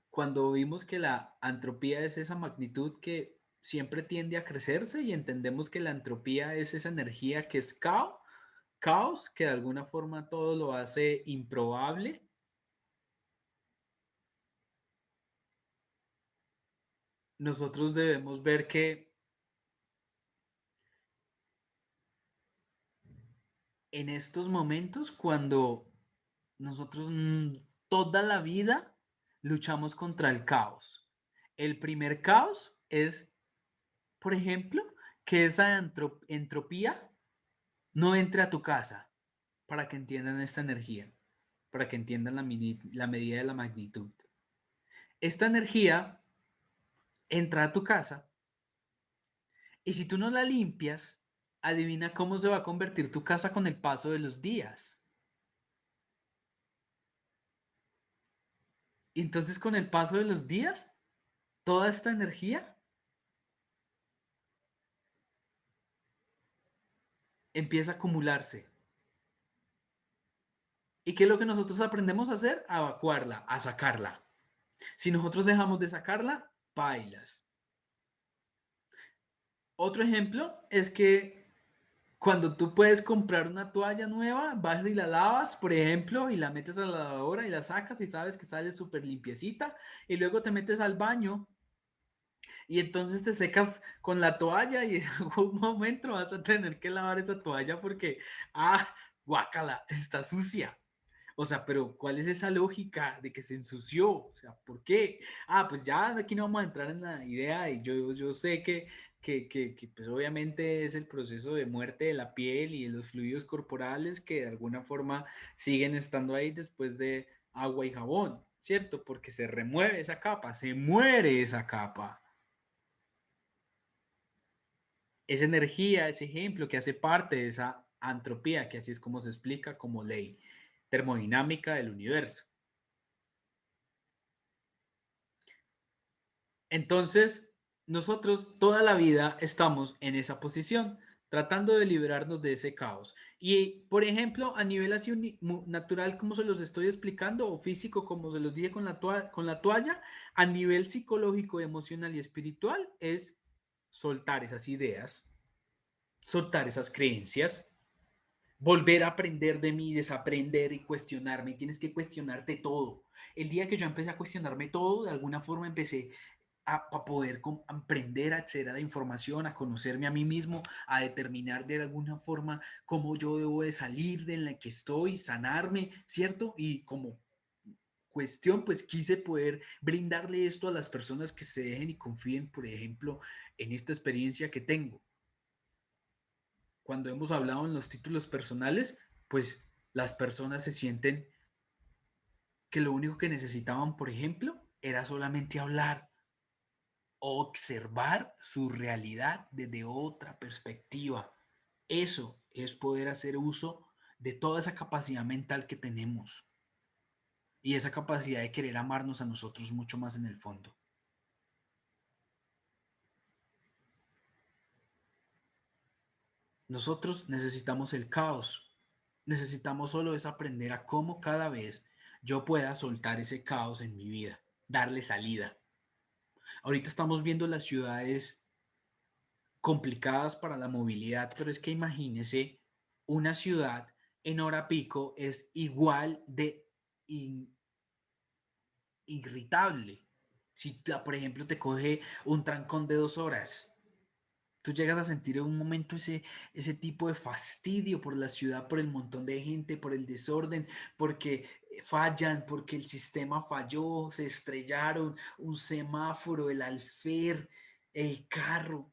cuando vimos que la entropía es esa magnitud que siempre tiende a crecerse y entendemos que la entropía es esa energía que es caos, que de alguna forma todo lo hace improbable. Nosotros debemos ver que en estos momentos, cuando nosotros toda la vida luchamos contra el caos. El primer caos es, por ejemplo, que esa entropía no entre a tu casa para que entiendan esta energía, para que entiendan la medida de la magnitud. Esta energía entra a tu casa y si tú no la limpias, adivina cómo se va a convertir tu casa con el paso de los días. Y entonces con el paso de los días, toda esta energía empieza a acumularse. ¿Y qué es lo que nosotros aprendemos a hacer? A evacuarla, a sacarla. Si nosotros dejamos de sacarla, bailas. Otro ejemplo es que cuando tú puedes comprar una toalla nueva, vas y la lavas, por ejemplo, y la metes a la lavadora y la sacas y sabes que sale súper limpiecita, y luego te metes al baño y entonces te secas con la toalla y en algún momento vas a tener que lavar esa toalla porque, guácala, está sucia. O sea, pero ¿cuál es esa lógica de que se ensució? O sea, ¿por qué? Pues ya aquí no vamos a entrar en la idea y yo sé que pues obviamente es el proceso de muerte de la piel y de los fluidos corporales que de alguna forma siguen estando ahí después de agua y jabón, ¿cierto? Porque se remueve esa capa, se muere esa capa. Esa energía, ese ejemplo que hace parte de esa entropía, que así es como se explica como ley termodinámica del universo. Entonces, nosotros toda la vida estamos en esa posición tratando de liberarnos de ese caos. Y, por ejemplo, a nivel así natural, como se los estoy explicando, o físico, como se los dije con la toalla, a nivel psicológico, emocional y espiritual, es soltar esas ideas, soltar esas creencias, volver a aprender de mí, desaprender y cuestionarme. Tienes que cuestionarte todo. El día que yo empecé a cuestionarme todo, de alguna forma empecé a poder aprender a acceder a la información, a conocerme a mí mismo, a determinar de alguna forma cómo yo debo de salir de la que estoy, sanarme, ¿cierto? Y como cuestión, pues quise poder brindarle esto a las personas que se dejen y confíen, por ejemplo, en esta experiencia que tengo. Cuando hemos hablado en los títulos personales, pues las personas se sienten que lo único que necesitaban, por ejemplo, era solamente hablar o observar su realidad desde otra perspectiva. Eso es poder hacer uso de toda esa capacidad mental que tenemos y esa capacidad de querer amarnos a nosotros mucho más en el fondo. Nosotros necesitamos el caos, necesitamos solo es aprender a cómo cada vez yo pueda soltar ese caos en mi vida, darle salida. Ahorita estamos viendo las ciudades complicadas para la movilidad, pero es que imagínese una ciudad en hora pico es igual de in- irritable. Si, por ejemplo, te coge un trancón de 2 horas, tú llegas a sentir en un momento ese tipo de fastidio por la ciudad, por el montón de gente, por el desorden, porque fallan, porque el sistema falló, se estrellaron, un semáforo, el alfer, el carro.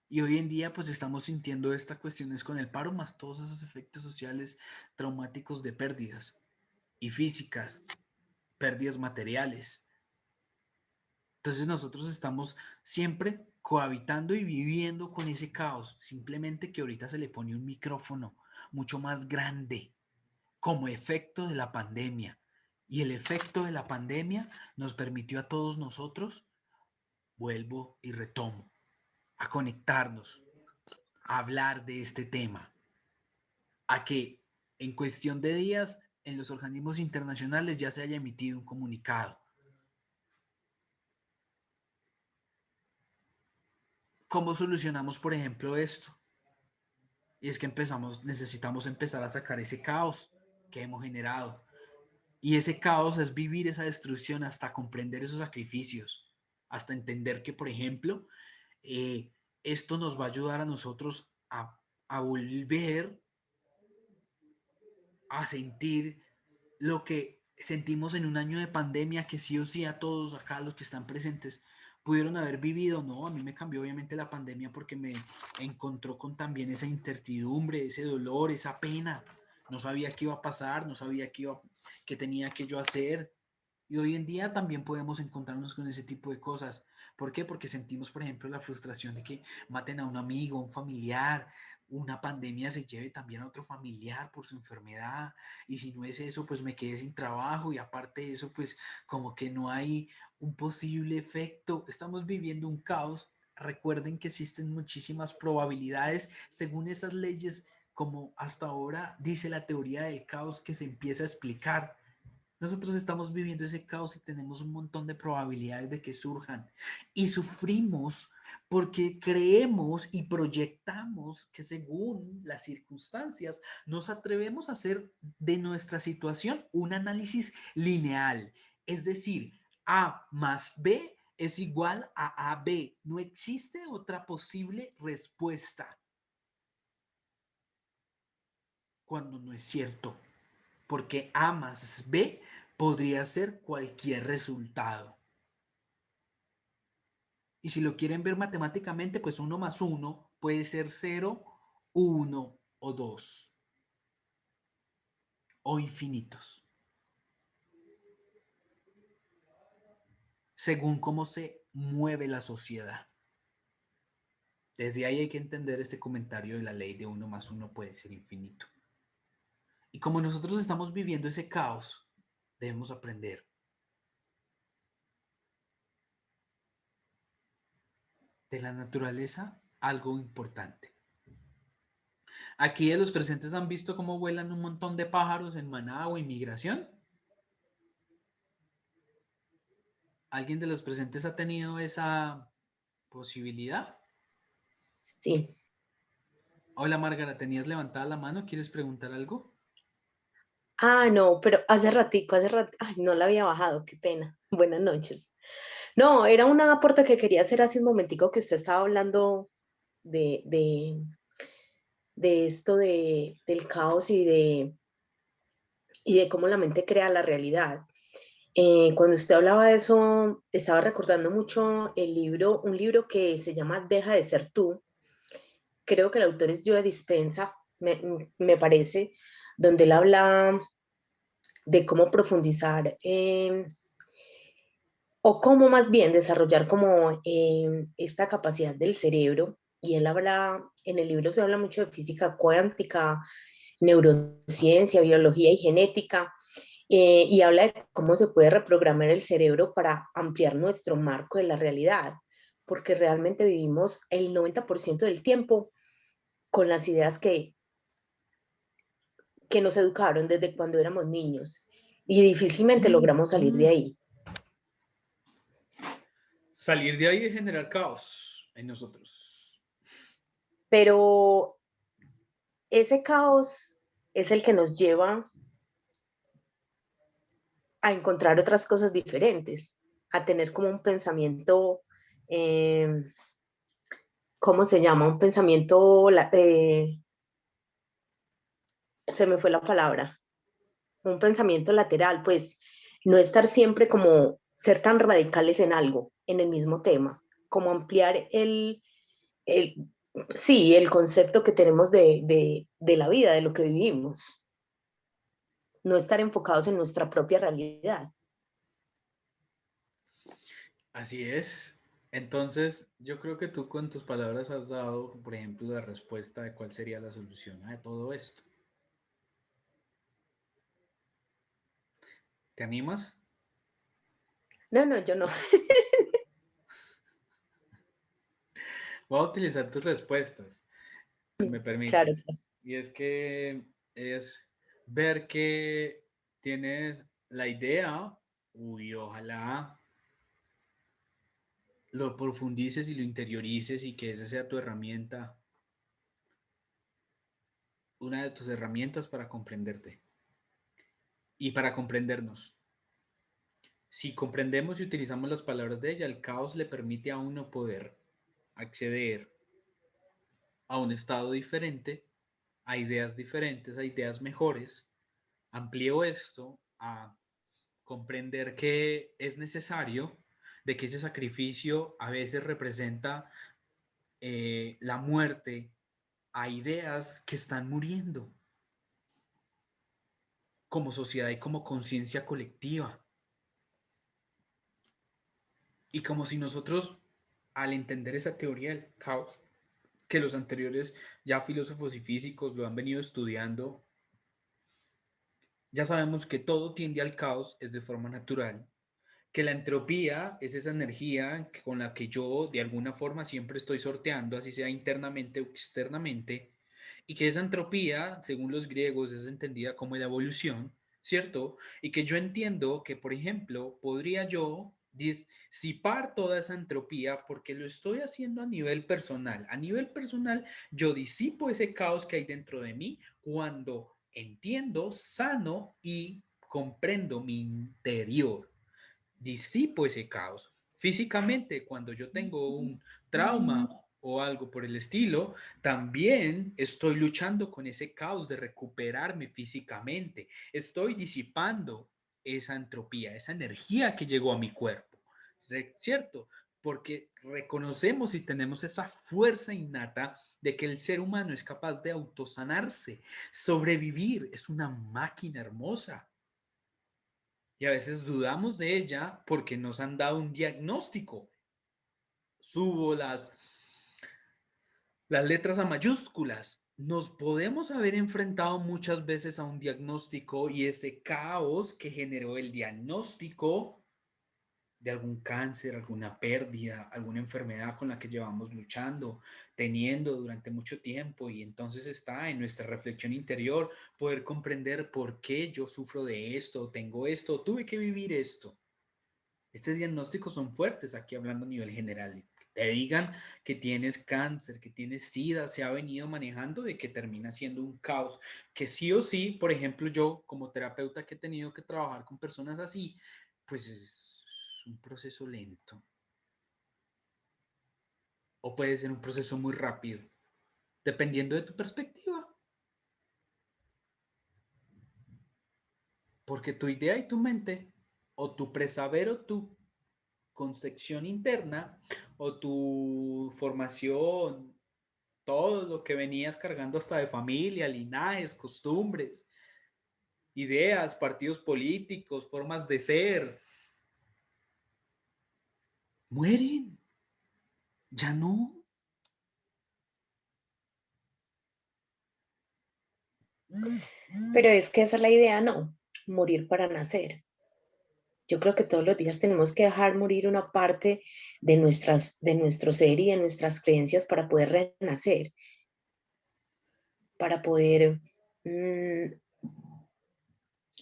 Y hoy en día pues estamos sintiendo estas cuestiones con el paro más todos esos efectos sociales traumáticos de pérdidas y físicas, pérdidas materiales. Entonces nosotros estamos siempre cohabitando y viviendo con ese caos, simplemente que ahorita se le pone un micrófono mucho más grande como efecto de la pandemia. Y el efecto de la pandemia nos permitió a todos nosotros, vuelvo y retomo, a conectarnos, a hablar de este tema, a que en cuestión de días en los organismos internacionales ya se haya emitido un comunicado. ¿Cómo solucionamos, por ejemplo, esto? Y es que necesitamos empezar a sacar ese caos que hemos generado. Y ese caos es vivir esa destrucción hasta comprender esos sacrificios, hasta entender que, por ejemplo, eh, esto nos va a ayudar a nosotros a volver a sentir lo que sentimos en un año de pandemia, que sí o sí a todos acá los que están presentes pudieron haber vivido. No, a mí me cambió obviamente la pandemia porque me encontró con también esa incertidumbre, ese dolor, esa pena. No sabía qué iba a pasar, no sabía qué tenía que yo hacer. Y hoy en día también podemos encontrarnos con ese tipo de cosas. ¿Por qué? Porque sentimos, por ejemplo, la frustración de que maten a un amigo, a un familiar, una pandemia se lleve también a otro familiar por su enfermedad. Y si no es eso, pues me quedé sin trabajo y aparte de eso, pues como que no hay un posible efecto. Estamos viviendo un caos. Recuerden que existen muchísimas probabilidades según esas leyes, como hasta ahora dice la teoría del caos que se empieza a explicar. Nosotros estamos viviendo ese caos y tenemos un montón de probabilidades de que surjan. Y sufrimos porque creemos y proyectamos que según las circunstancias nos atrevemos a hacer de nuestra situación un análisis lineal. Es decir, A más B es igual a AB. No existe otra posible respuesta cuando no es cierto, porque A más B podría ser cualquier resultado. Y si lo quieren ver matemáticamente, pues 1 más 1 puede ser 0, 1 o 2 o infinitos, según cómo se mueve la sociedad. Desde ahí hay que entender este comentario de la ley de 1 más 1 puede ser infinito. Y como nosotros estamos viviendo ese caos, debemos aprender de la naturaleza algo importante. Aquí de los presentes han visto cómo vuelan un montón de pájaros en manada o inmigración. ¿Alguien de los presentes ha tenido esa posibilidad? Sí. Hola, Márgara, ¿tenías levantada la mano? ¿Quieres preguntar algo? No, pero hace ratico, ay, no la había bajado, qué pena. Buenas noches. No, era una aporte que quería hacer hace un momentico que usted estaba hablando de, de esto del caos y de cómo la mente crea la realidad. Cuando usted hablaba de eso, estaba recordando mucho un libro que se llama Deja de ser tú. Creo que el autor es Joe Dispenza, me parece, donde él habla de cómo profundizar o cómo más bien desarrollar como esta capacidad del cerebro. Y él habla, en el libro se habla mucho de física cuántica, neurociencia, biología y genética, y habla de cómo se puede reprogramar el cerebro para ampliar nuestro marco de la realidad, porque realmente vivimos el 90% del tiempo con las ideas que nos educaron desde cuando éramos niños y difícilmente logramos salir de ahí. Salir de ahí es generar caos en nosotros. Pero ese caos es el que nos lleva a encontrar otras cosas diferentes, a tener como un pensamiento, ¿cómo se llama? Un pensamiento, se me fue la palabra, un pensamiento lateral, pues no estar siempre como ser tan radicales en algo, en el mismo tema, como ampliar el sí, el concepto que tenemos de la vida, de lo que vivimos, no estar enfocados en nuestra propia realidad. Así es. Entonces, yo creo que tú con tus palabras has dado, por ejemplo, la respuesta de cuál sería la solución a todo esto. ¿Te animas? No, no, yo no. Voy a utilizar tus respuestas, si me Claro, permites. Y es que es ver que tienes la idea, y ojalá lo profundices y lo interiorices y que esa sea tu herramienta, una de tus herramientas para comprenderte y para comprendernos. Si comprendemos y utilizamos las palabras de ella, el caos le permite a uno poder acceder a un estado diferente, a ideas diferentes, a ideas mejores. Amplío esto a comprender que es necesario, de que ese sacrificio a veces representa la muerte a ideas que están muriendo como sociedad y como conciencia colectiva. Y como si nosotros, al entender esa teoría del caos, que los anteriores ya filósofos y físicos lo han venido estudiando, ya sabemos que todo tiende al caos, es de forma natural, que la entropía es esa energía con la que yo de alguna forma siempre estoy sorteando, así sea internamente o externamente, y que esa entropía, según los griegos, es entendida como la evolución, ¿cierto? Y que yo entiendo que, por ejemplo, podría yo disipar toda esa entropía porque lo estoy haciendo a nivel personal. A nivel personal, yo disipo ese caos que hay dentro de mí cuando entiendo, sano y comprendo mi interior, disipo ese caos. Físicamente, cuando yo tengo un trauma o algo por el estilo, también estoy luchando con ese caos de recuperarme físicamente. Estoy disipando esa entropía, esa energía que llegó a mi cuerpo, ¿cierto? Porque reconocemos y tenemos esa fuerza innata de que el ser humano es capaz de autosanarse, sobrevivir, es una máquina hermosa. Y a veces dudamos de ella porque nos han dado un diagnóstico. Subo las letras a mayúsculas. Nos podemos haber enfrentado muchas veces a un diagnóstico y ese caos que generó el diagnóstico de algún cáncer, alguna pérdida, alguna enfermedad con la que llevamos luchando, teniendo durante mucho tiempo, y entonces está en nuestra reflexión interior poder comprender por qué yo sufro de esto, tengo esto, tuve que vivir esto. Estos diagnósticos son fuertes aquí hablando a nivel general. Te digan que tienes cáncer, que tienes SIDA, se ha venido manejando de que termina siendo un caos, que sí o sí, por ejemplo, yo como terapeuta que he tenido que trabajar con personas así, pues es un proceso lento. O puede ser un proceso muy rápido, dependiendo de tu perspectiva. Porque tu idea y tu mente, o tu presaber o tu concepción interna, o tu formación, todo lo que venías cargando hasta de familia, linajes, costumbres, ideas, partidos políticos, formas de ser, mueren, ya no. Pero es que esa es la idea, no, morir para nacer. Yo creo que todos los días tenemos que dejar morir una parte de nuestro ser y de nuestras creencias para poder renacer, para poder,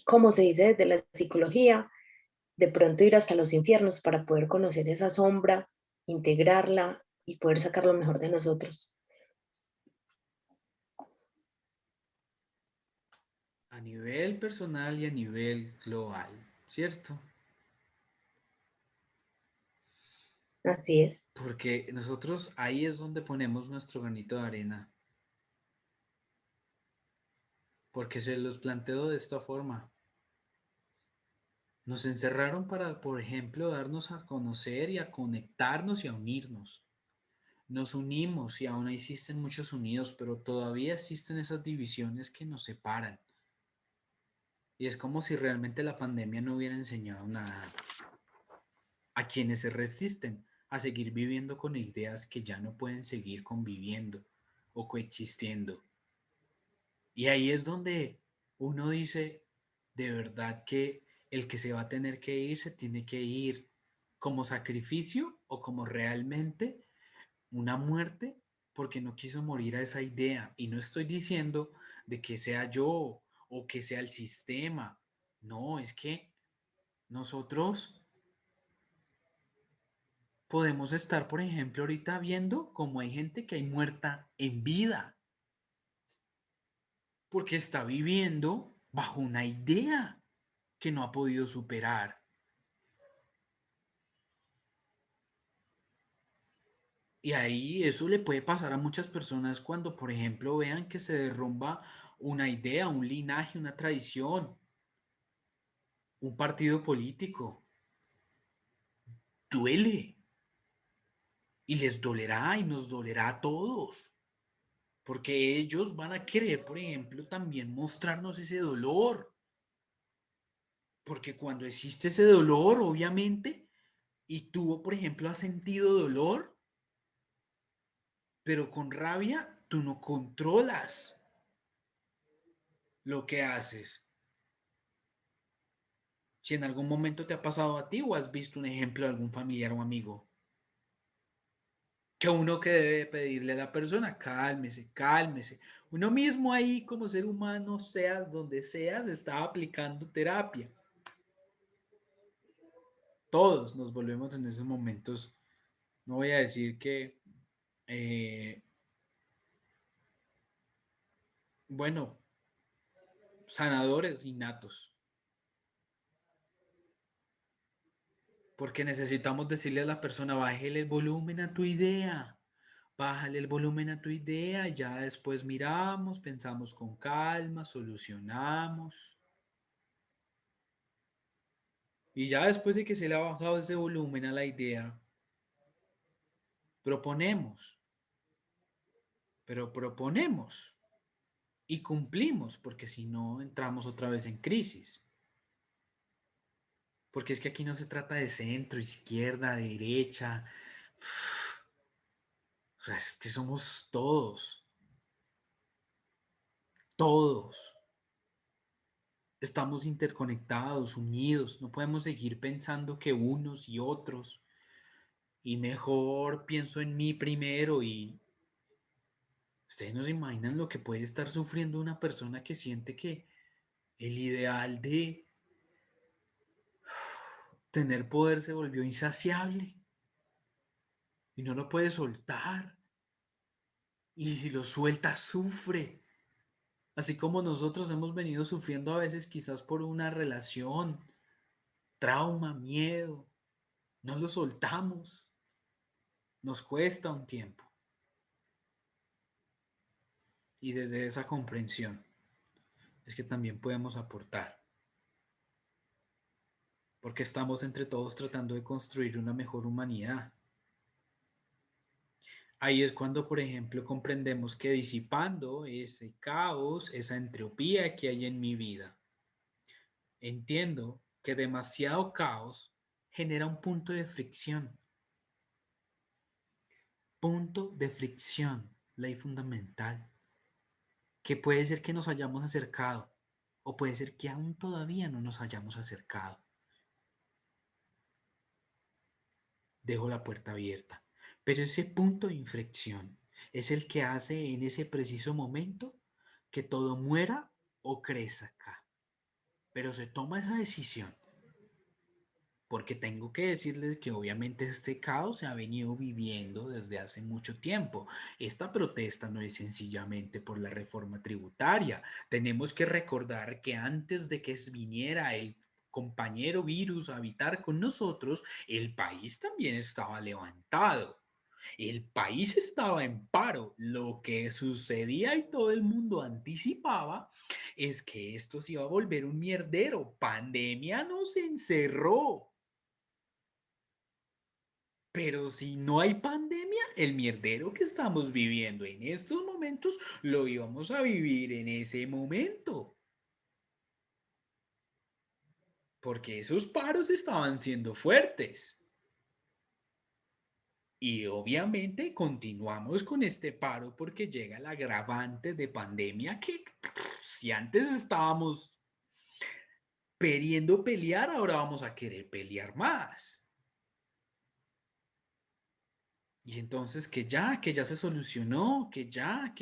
como se dice desde la psicología, de pronto ir hasta los infiernos para poder conocer esa sombra, integrarla y poder sacar lo mejor de nosotros. A nivel personal y a nivel global, ¿cierto? Así es. Porque nosotros ahí es donde ponemos nuestro granito de arena. Porque se los planteo de esta forma. Nos encerraron para, por ejemplo, darnos a conocer y a conectarnos y a unirnos. Nos unimos y aún existen muchos unidos, pero todavía existen esas divisiones que nos separan. Y es como si realmente la pandemia no hubiera enseñado nada a quienes se resisten a seguir viviendo con ideas que ya no pueden seguir conviviendo o coexistiendo. Y ahí es donde uno dice, de verdad que el que se va a tener que ir, se tiene que ir como sacrificio o como realmente una muerte porque no quiso morir a esa idea. Y no estoy diciendo de que sea yo o que sea el sistema. No, es que nosotros podemos estar, por ejemplo, ahorita viendo cómo hay gente que hay muerta en vida porque está viviendo bajo una idea que no ha podido superar. Y ahí eso le puede pasar a muchas personas cuando, por ejemplo, vean que se derrumba una idea, un linaje, una tradición, un partido político. Duele. Y les dolerá y nos dolerá a todos. Porque ellos van a querer, por ejemplo, también mostrarnos ese dolor. Porque cuando existe ese dolor, obviamente, y tú, por ejemplo, has sentido dolor, pero con rabia, tú no controlas lo que haces. Si en algún momento te ha pasado a ti o has visto un ejemplo de algún familiar o amigo, que uno que debe pedirle a la persona, cálmese, cálmese. Uno mismo ahí como ser humano, seas donde seas, está aplicando terapia. Todos nos volvemos en esos momentos, no voy a decir que, eh, bueno, sanadores innatos, porque necesitamos decirle a la persona, bájale el volumen a tu idea, bájale el volumen a tu idea, ya después miramos, pensamos con calma, solucionamos. Y ya después de que se le ha bajado ese volumen a la idea, proponemos, pero proponemos y cumplimos, porque si no entramos otra vez en crisis. Porque es que aquí no se trata de centro, izquierda, derecha. O sea, es que somos todos, todos. Estamos interconectados, unidos. No podemos seguir pensando que unos y otros. Y mejor pienso en mí primero. Y ustedes no se imaginan lo que puede estar sufriendo una persona que siente que el ideal de tener poder se volvió insaciable y no lo puede soltar. Y si lo suelta, sufre. Así como nosotros hemos venido sufriendo a veces quizás por una relación, trauma, miedo. No lo soltamos. Nos cuesta un tiempo. Y desde esa comprensión es que también podemos aportar. Porque estamos entre todos tratando de construir una mejor humanidad. Ahí es cuando, por ejemplo, comprendemos que disipando ese caos, esa entropía que hay en mi vida, entiendo que demasiado caos genera un punto de fricción. Punto de fricción, ley fundamental, que puede ser que nos hayamos acercado o puede ser que aún todavía no nos hayamos acercado. Dejo la puerta abierta, pero ese punto de inflexión es el que hace en ese preciso momento que todo muera o crezca. Pero se toma esa decisión porque tengo que decirles que obviamente este caos se ha venido viviendo desde hace mucho tiempo. Esta protesta no es sencillamente por la reforma tributaria. Tenemos que recordar que antes de que viniera el compañero virus a habitar con nosotros, el país también estaba levantado. El país estaba en paro. Lo que sucedía y todo el mundo anticipaba es que esto se iba a volver un mierdero. Pandemia nos encerró. Pero si no hay pandemia, el mierdero que estamos viviendo en estos momentos lo íbamos a vivir en ese momento. Porque esos paros estaban siendo fuertes. Y obviamente continuamos con este paro porque llega el agravante de pandemia que si antes estábamos queriendo pelear, ahora vamos a querer pelear más. Y entonces que ya se solucionó, que ya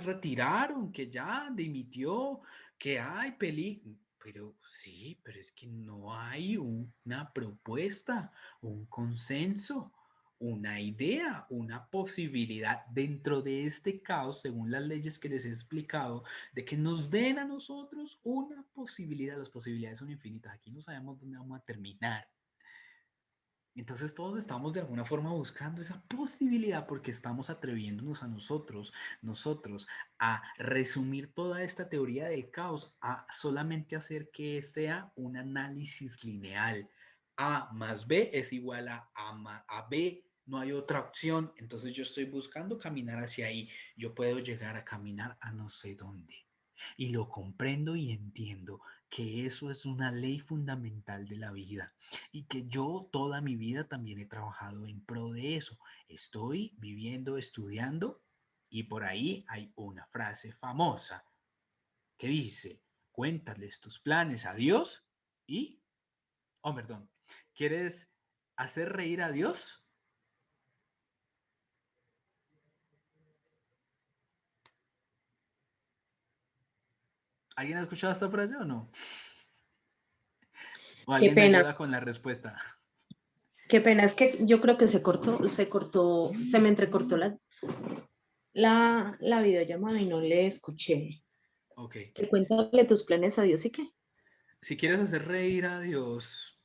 retiraron, que ya dimitió, que hay peli. Pero sí, pero es que no hay una propuesta, un consenso, una idea, una posibilidad dentro de este caos, según las leyes que les he explicado, de que nos den a nosotros una posibilidad. Las posibilidades son infinitas. Aquí no sabemos dónde vamos a terminar. Entonces todos estamos de alguna forma buscando esa posibilidad porque estamos atreviéndonos a nosotros, a resumir toda esta teoría del caos, a solamente hacer que sea un análisis lineal. A más B es igual a B, no hay otra opción, entonces yo estoy buscando caminar hacia ahí, yo puedo llegar a caminar a no sé dónde. Y lo comprendo y entiendo que eso es una ley fundamental de la vida y que yo toda mi vida también he trabajado en pro de eso. Estoy viviendo, estudiando y por ahí hay una frase famosa que dice, cuéntales tus planes a Dios y, oh, perdón, ¿quieres hacer reír a Dios? ¿Alguien ha escuchado esta frase o no? ¿O Qué alguien me pena, ayuda con la respuesta? qué pena, es que yo creo que se me entrecortó la videollamada y no le escuché. Ok. Que cuéntale tus planes a Dios y qué. Si quieres hacer reír a Dios,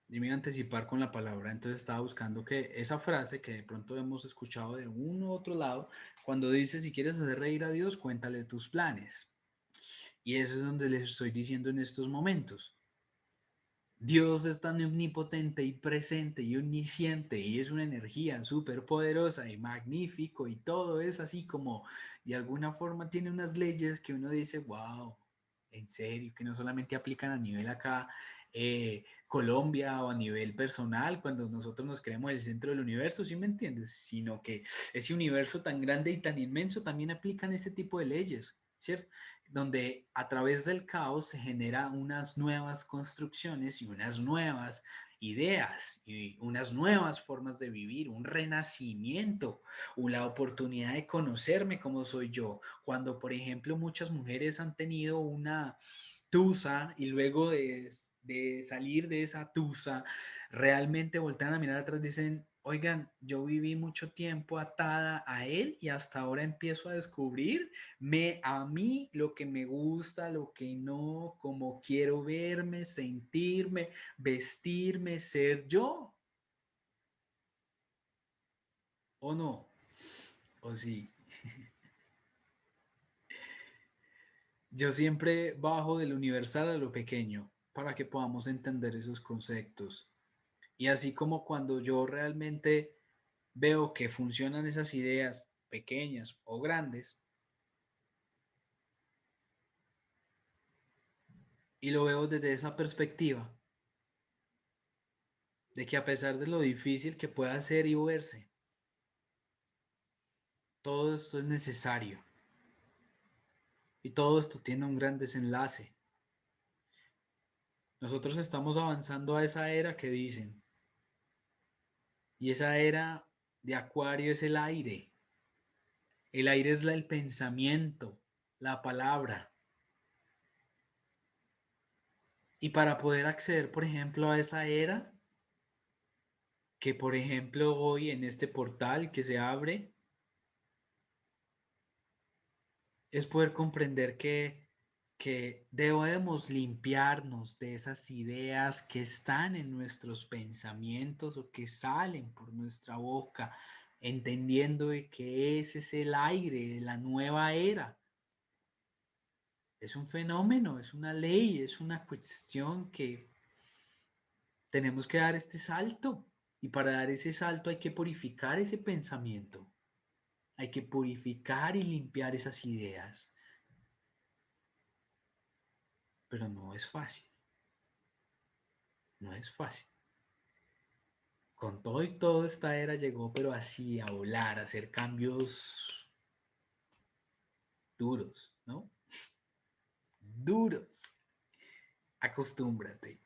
yo me iba a anticipar con la palabra, entonces estaba buscando que esa frase que de pronto hemos escuchado de uno u otro lado, cuando dice si quieres hacer reír a Dios, cuéntale tus planes. Y eso es donde les estoy diciendo en estos momentos. Dios es tan omnipotente y presente y omnisciente y es una energía súper poderosa y magnífico y todo es así como de alguna forma tiene unas leyes que uno dice, wow, en serio, que no solamente aplican a nivel acá Colombia o a nivel personal cuando nosotros nos creemos el centro del universo, ¿sí me entiendes? Sino que ese universo tan grande y tan inmenso también aplican este tipo de leyes. ¿cierto? Donde a través del caos se generan unas nuevas construcciones y unas nuevas ideas y unas nuevas formas de vivir, un renacimiento, la oportunidad de conocerme como soy yo. Cuando, por ejemplo, muchas mujeres han tenido una tusa y luego de salir de esa tusa, realmente voltean a mirar atrás y dicen, oigan, yo viví mucho tiempo atada a él y hasta ahora empiezo a descubrirme a mí lo que me gusta, lo que no, cómo quiero verme, sentirme, vestirme, ser yo. ¿O no? ¿O sí? Yo siempre bajo del universal a lo pequeño para que podamos entender esos conceptos. Y así como cuando yo realmente veo que funcionan esas ideas pequeñas o grandes, y lo veo desde esa perspectiva, de que a pesar de lo difícil que pueda ser y verse, todo esto es necesario y todo esto tiene un gran desenlace. Nosotros estamos avanzando a esa era que dicen, y esa era de Acuario es el aire. El aire es el pensamiento, la palabra. Y para poder acceder, por ejemplo, a esa era, que por ejemplo hoy en este portal que se abre, es poder comprender que debemos limpiarnos de esas ideas que están en nuestros pensamientos o que salen por nuestra boca, entendiendo de que ese es el aire de la nueva era. Es un fenómeno, es una ley, es una cuestión que tenemos que dar este salto. Y para dar ese salto hay que purificar ese pensamiento. Hay que purificar y limpiar esas ideas. Pero no es fácil. No es fácil. Con todo y todo esta era llegó, pero así a volar, a hacer cambios duros, ¿no? Duros. Acostúmbrate.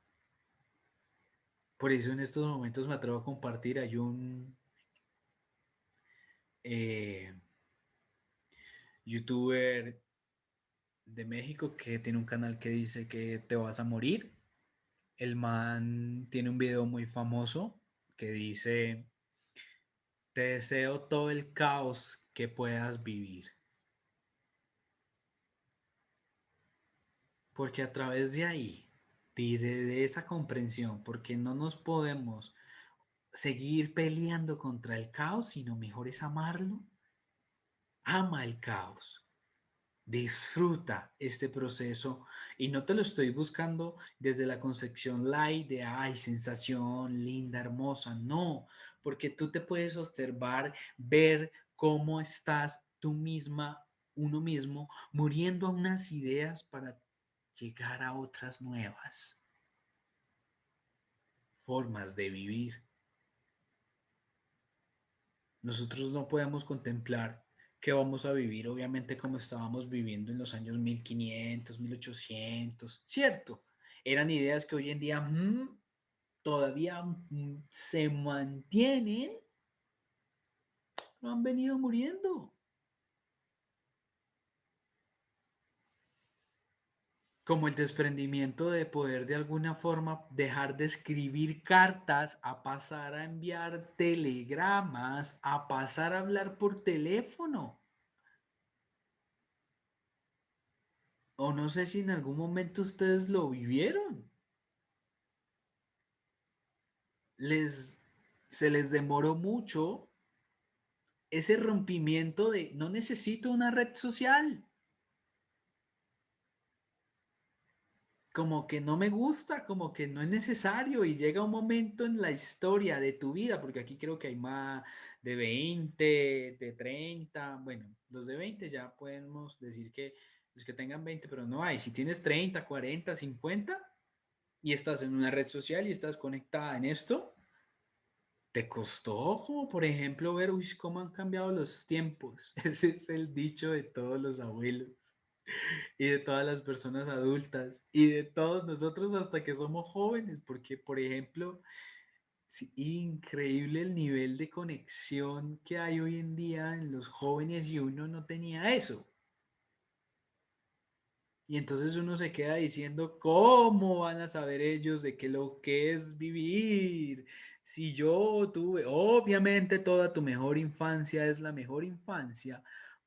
Por eso en estos momentos me atrevo a compartir. Hay un eh, youtuber de México que tiene un canal que dice que te vas a morir. El man tiene un video muy famoso que dice, te deseo todo el caos que puedas vivir. Porque a través de ahí, de esa comprensión, porque no nos podemos seguir peleando contra el caos, sino mejor es amarlo. Ama el caos. Disfruta este proceso y no te lo estoy buscando desde la concepción light de, ay, sensación linda, hermosa, no, porque tú te puedes observar, ver cómo estás tú misma, uno mismo, muriendo a unas ideas para llegar a otras nuevas formas de vivir. Nosotros no podemos contemplar que vamos a vivir, obviamente, como estábamos viviendo en los años 1500, 1800, ¿cierto? Eran ideas que hoy en día todavía se mantienen, no han venido muriendo. Como el desprendimiento de poder de alguna forma dejar de escribir cartas a pasar a enviar telegramas, a pasar a hablar por teléfono. O no sé si en algún momento ustedes lo vivieron. Les, Se les demoró mucho ese rompimiento de no necesito una red social. Como que no me gusta, como que no es necesario y llega un momento en la historia de tu vida, porque aquí creo que hay más de 20, de 30, bueno, los de 20 ya podemos decir que los que tengan 20, pero no hay, si tienes 30, 40, 50 y estás en una red social y estás conectada en esto, te costó como por ejemplo ver, uy, cómo han cambiado los tiempos. Ese es el dicho de todos los abuelos. y de todas las personas adultas y de todos nosotros hasta que somos jóvenes, porque por ejemplo, sí, increíble el nivel de conexión que hay hoy en día en los jóvenes y uno no tenía eso. Y entonces uno se queda diciendo, ¿cómo van a saber ellos de qué lo que es vivir? Si yo tuve, obviamente toda tu mejor infancia es la mejor infancia,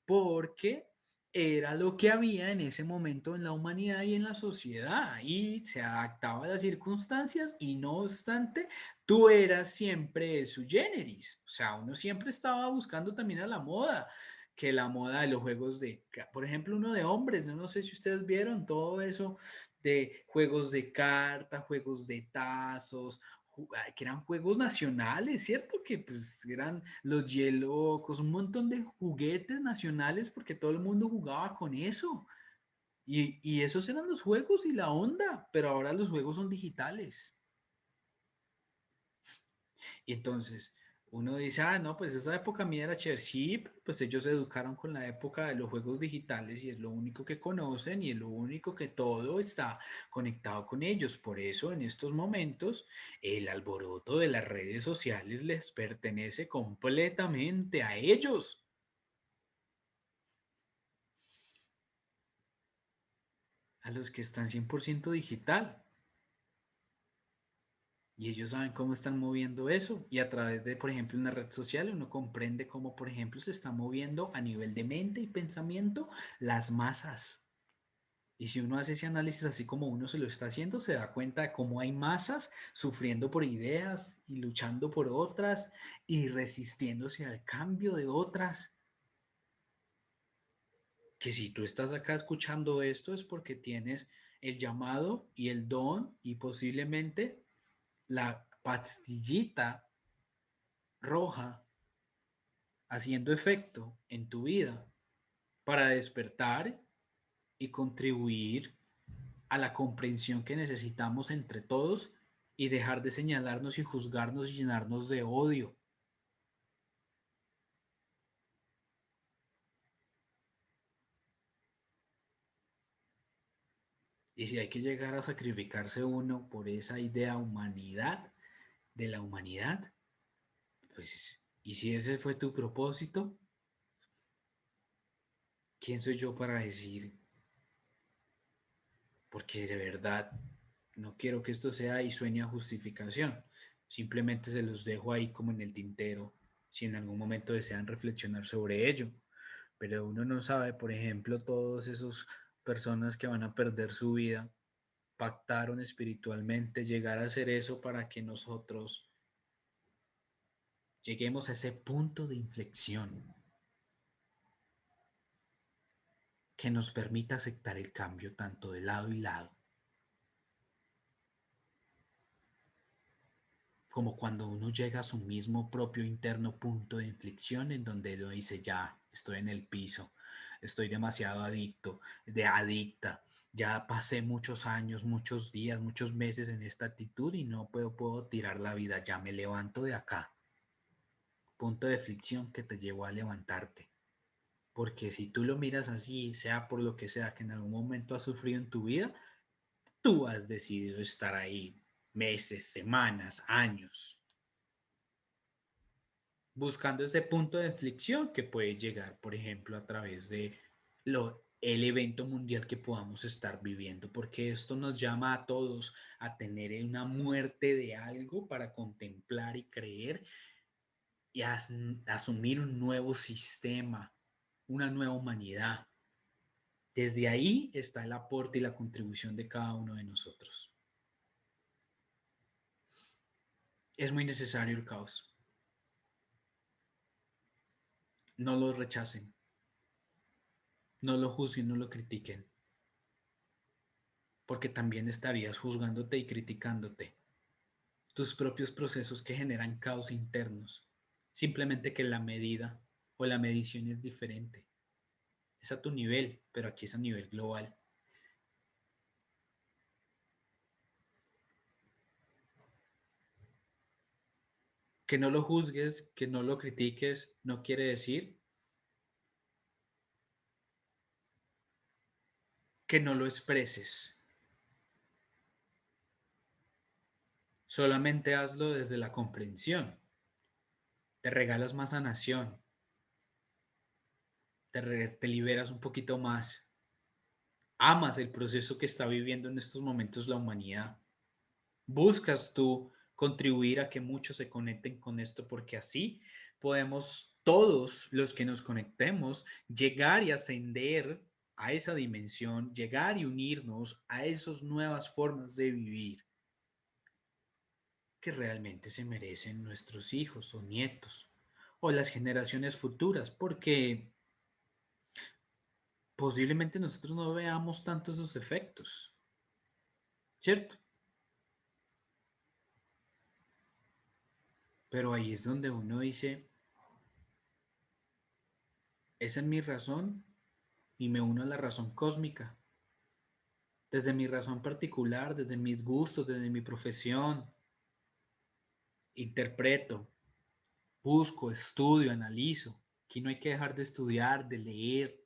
porque era lo que había en ese momento en la humanidad y en la sociedad, y se adaptaba a las circunstancias, y no obstante, tú eras siempre su generis, o sea, uno siempre estaba buscando también a la moda que la moda de los juegos por ejemplo, uno de hombres, no sé si ustedes vieron todo eso de juegos de carta, juegos de tazos, que eran juegos nacionales, ¿cierto? Que pues eran los Yelocos, un montón de juguetes nacionales porque todo el mundo jugaba con eso. Y esos eran los juegos y la onda, pero ahora los juegos son digitales. Y entonces uno dice, ah, no, pues esa época mía era chévere. Sí, pues ellos se educaron con la época de los juegos digitales y es lo único que conocen y es lo único que todo está conectado con ellos. Por eso en estos momentos el alboroto de las redes sociales les pertenece completamente a ellos, a los que están 100% digital. Y ellos saben cómo están moviendo eso. Y a través de, por ejemplo, una red social, uno comprende cómo, por ejemplo, se está moviendo a nivel de mente y pensamiento las masas. Y si uno hace ese análisis así como uno se lo está haciendo, se da cuenta de cómo hay masas sufriendo por ideas y luchando por otras y resistiéndose al cambio de otras. Que si tú estás acá escuchando esto es porque tienes el llamado y el don y posiblemente la pastillita roja haciendo efecto en tu vida para despertar y contribuir a la comprensión que necesitamos entre todos y dejar de señalarnos y juzgarnos y llenarnos de odio. Y si hay que llegar a sacrificarse uno por esa idea humanidad, de la humanidad, pues, y si ese fue tu propósito, ¿quién soy yo para decir? Porque de verdad no quiero que esto sea y sueñe a justificación. Simplemente se los dejo ahí como en el tintero, si en algún momento desean reflexionar sobre ello. Pero uno no sabe, por ejemplo, todos esos personas que van a perder su vida, pactaron espiritualmente llegar a hacer eso para que nosotros lleguemos a ese punto de inflexión que nos permita aceptar el cambio tanto de lado y lado, como cuando uno llega a su mismo propio interno punto de inflexión en donde uno dice, ya, estoy en el piso, estoy demasiado adicto, de adicta, ya pasé muchos años, muchos días, muchos meses en esta actitud y no puedo tirar la vida, ya me levanto de acá. Punto de fricción que te llevó a levantarte. Porque si tú lo miras así, sea por lo que sea que en algún momento has sufrido en tu vida, tú has decidido estar ahí meses, semanas, años, buscando ese punto de inflexión que puede llegar, por ejemplo, a través de el evento mundial que podamos estar viviendo, porque esto nos llama a todos a tener una muerte de algo para contemplar y creer y asumir un nuevo sistema, una nueva humanidad. Desde ahí está el aporte y la contribución de cada uno de nosotros. Es muy necesario el caos. No lo rechacen, no lo juzguen, no lo critiquen, porque también estarías juzgándote y criticándote. Tus propios procesos que generan caos internos. Simplemente que la medida o la medición es diferente. Es a tu nivel, pero aquí es a nivel global. Que no lo juzgues, que no lo critiques, no quiere decir que no lo expreses. Solamente hazlo desde la comprensión. Te regalas más sanación, te liberas un poquito más, amas el proceso que está viviendo en estos momentos la humanidad. Buscas tú contribuir a que muchos se conecten con esto porque así podemos todos los que nos conectemos llegar y ascender a esa dimensión, llegar y unirnos a esas nuevas formas de vivir que realmente se merecen nuestros hijos o nietos o las generaciones futuras, porque posiblemente nosotros no veamos tanto esos efectos, ¿cierto? Pero ahí es donde uno dice, esa es mi razón y me uno a la razón cósmica, desde mi razón particular, desde mis gustos, desde mi profesión, interpreto, busco, estudio, analizo. Aquí no hay que dejar de estudiar, de leer.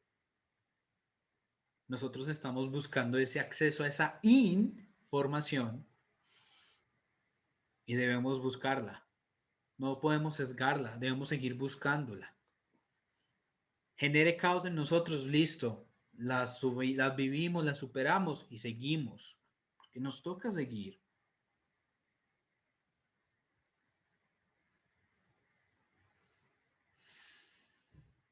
Nosotros estamos buscando ese acceso a esa información y debemos buscarla. No podemos sesgarla, debemos seguir buscándola. Genere caos en nosotros, listo. Las vivimos, las superamos y seguimos. Porque nos toca seguir.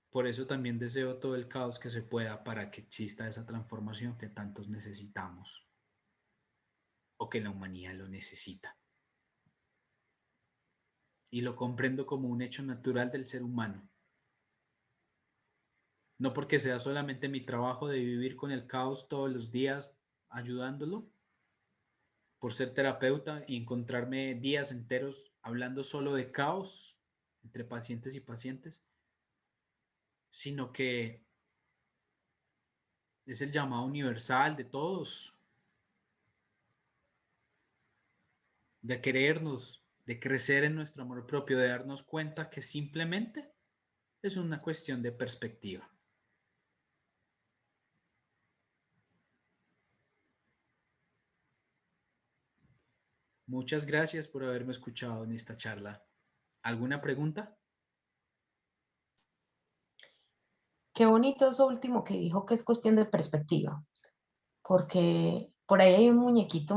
Por eso también deseo todo el caos que se pueda para que exista esa transformación que tantos necesitamos o que la humanidad lo necesita. Y lo comprendo como un hecho natural del ser humano. No porque sea solamente mi trabajo de vivir con el caos todos los días ayudándolo, por ser terapeuta y encontrarme días enteros hablando solo de caos entre pacientes y pacientes, sino que es el llamado universal de todos, de querernos, de crecer en nuestro amor propio, de darnos cuenta que simplemente es una cuestión de perspectiva. Muchas gracias por haberme escuchado en esta charla. ¿Alguna pregunta? Qué bonito eso último que dijo, que es cuestión de perspectiva, porque por ahí hay un muñequito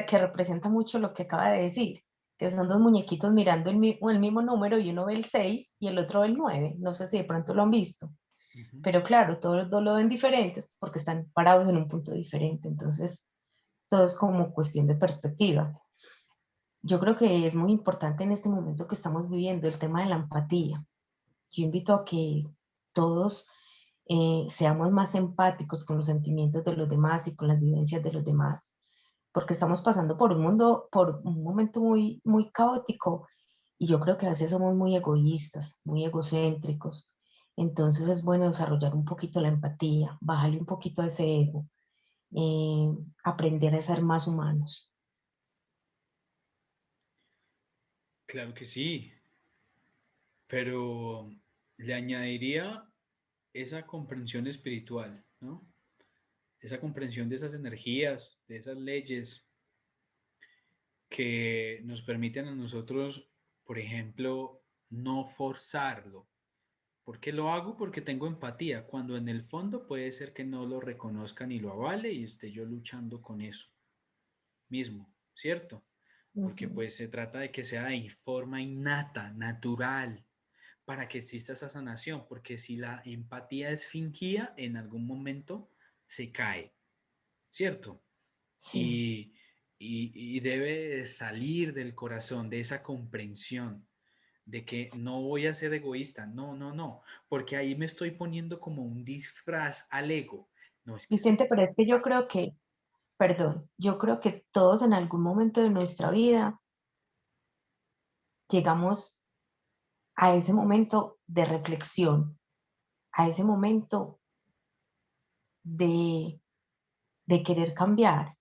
que representa mucho lo que acaba de decir, que son dos muñequitos mirando el mismo número y uno ve el 6 y el otro ve el 9. No sé si de pronto lo han visto, pero claro, todos dos lo ven diferentes porque están parados en un punto diferente, entonces todo es como cuestión de perspectiva. Yo creo que es muy importante en este momento que estamos viviendo el tema de la empatía. Yo invito a que todos seamos más empáticos con los sentimientos de los demás y con las vivencias de los demás, porque estamos pasando por por un momento muy caótico y yo creo que a veces somos muy egoístas, muy egocéntricos. Entonces es bueno desarrollar un poquito la empatía, bajarle un poquito a ese ego, aprender a ser más humanos. Claro que sí, pero le añadiría esa comprensión espiritual, ¿no? Esa comprensión de esas energías, de esas leyes que nos permiten a nosotros, por ejemplo, no forzarlo. ¿Por qué lo hago? Porque tengo empatía, cuando en el fondo puede ser que no lo reconozca ni lo avale y esté yo luchando con eso mismo, ¿cierto? Porque Ujú. pues se trata de que sea de forma innata, natural, para que exista esa sanación, porque si la empatía es fingida, en algún momento se cae, ¿cierto? Sí. Y, y debe salir del corazón, de esa comprensión, de que no voy a ser egoísta, no, no, no, porque ahí me estoy poniendo como un disfraz al ego. No, es que soy... Vicente, pero es que yo creo que, perdón, yo creo que todos en algún momento de nuestra vida llegamos a ese momento de reflexión, a ese momento de, de querer cambiar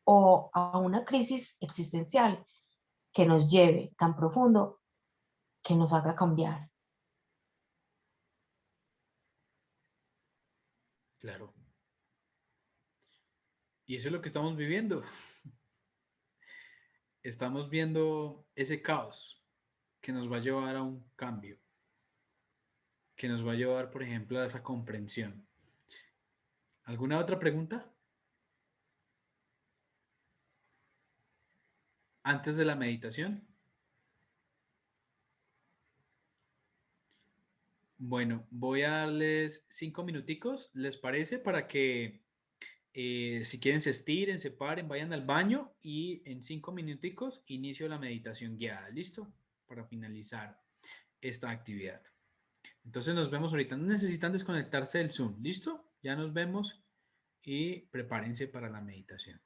o a una crisis existencial que nos lleve tan profundo que nos haga cambiar. Claro. Y eso es lo que estamos viviendo. Estamos viendo ese caos que nos va a llevar a un cambio, que nos va a llevar, por ejemplo, a esa comprensión. ¿Alguna otra pregunta? Antes de la meditación. Bueno, voy a darles 5 minuticos, ¿les parece? Para que si quieren se estiren, se paren, vayan al baño y en 5 minuticos inicio la meditación guiada. ¿Listo? Para finalizar esta actividad. Entonces nos vemos ahorita. No necesitan desconectarse del Zoom. ¿Listo? Ya nos vemos y prepárense para la meditación.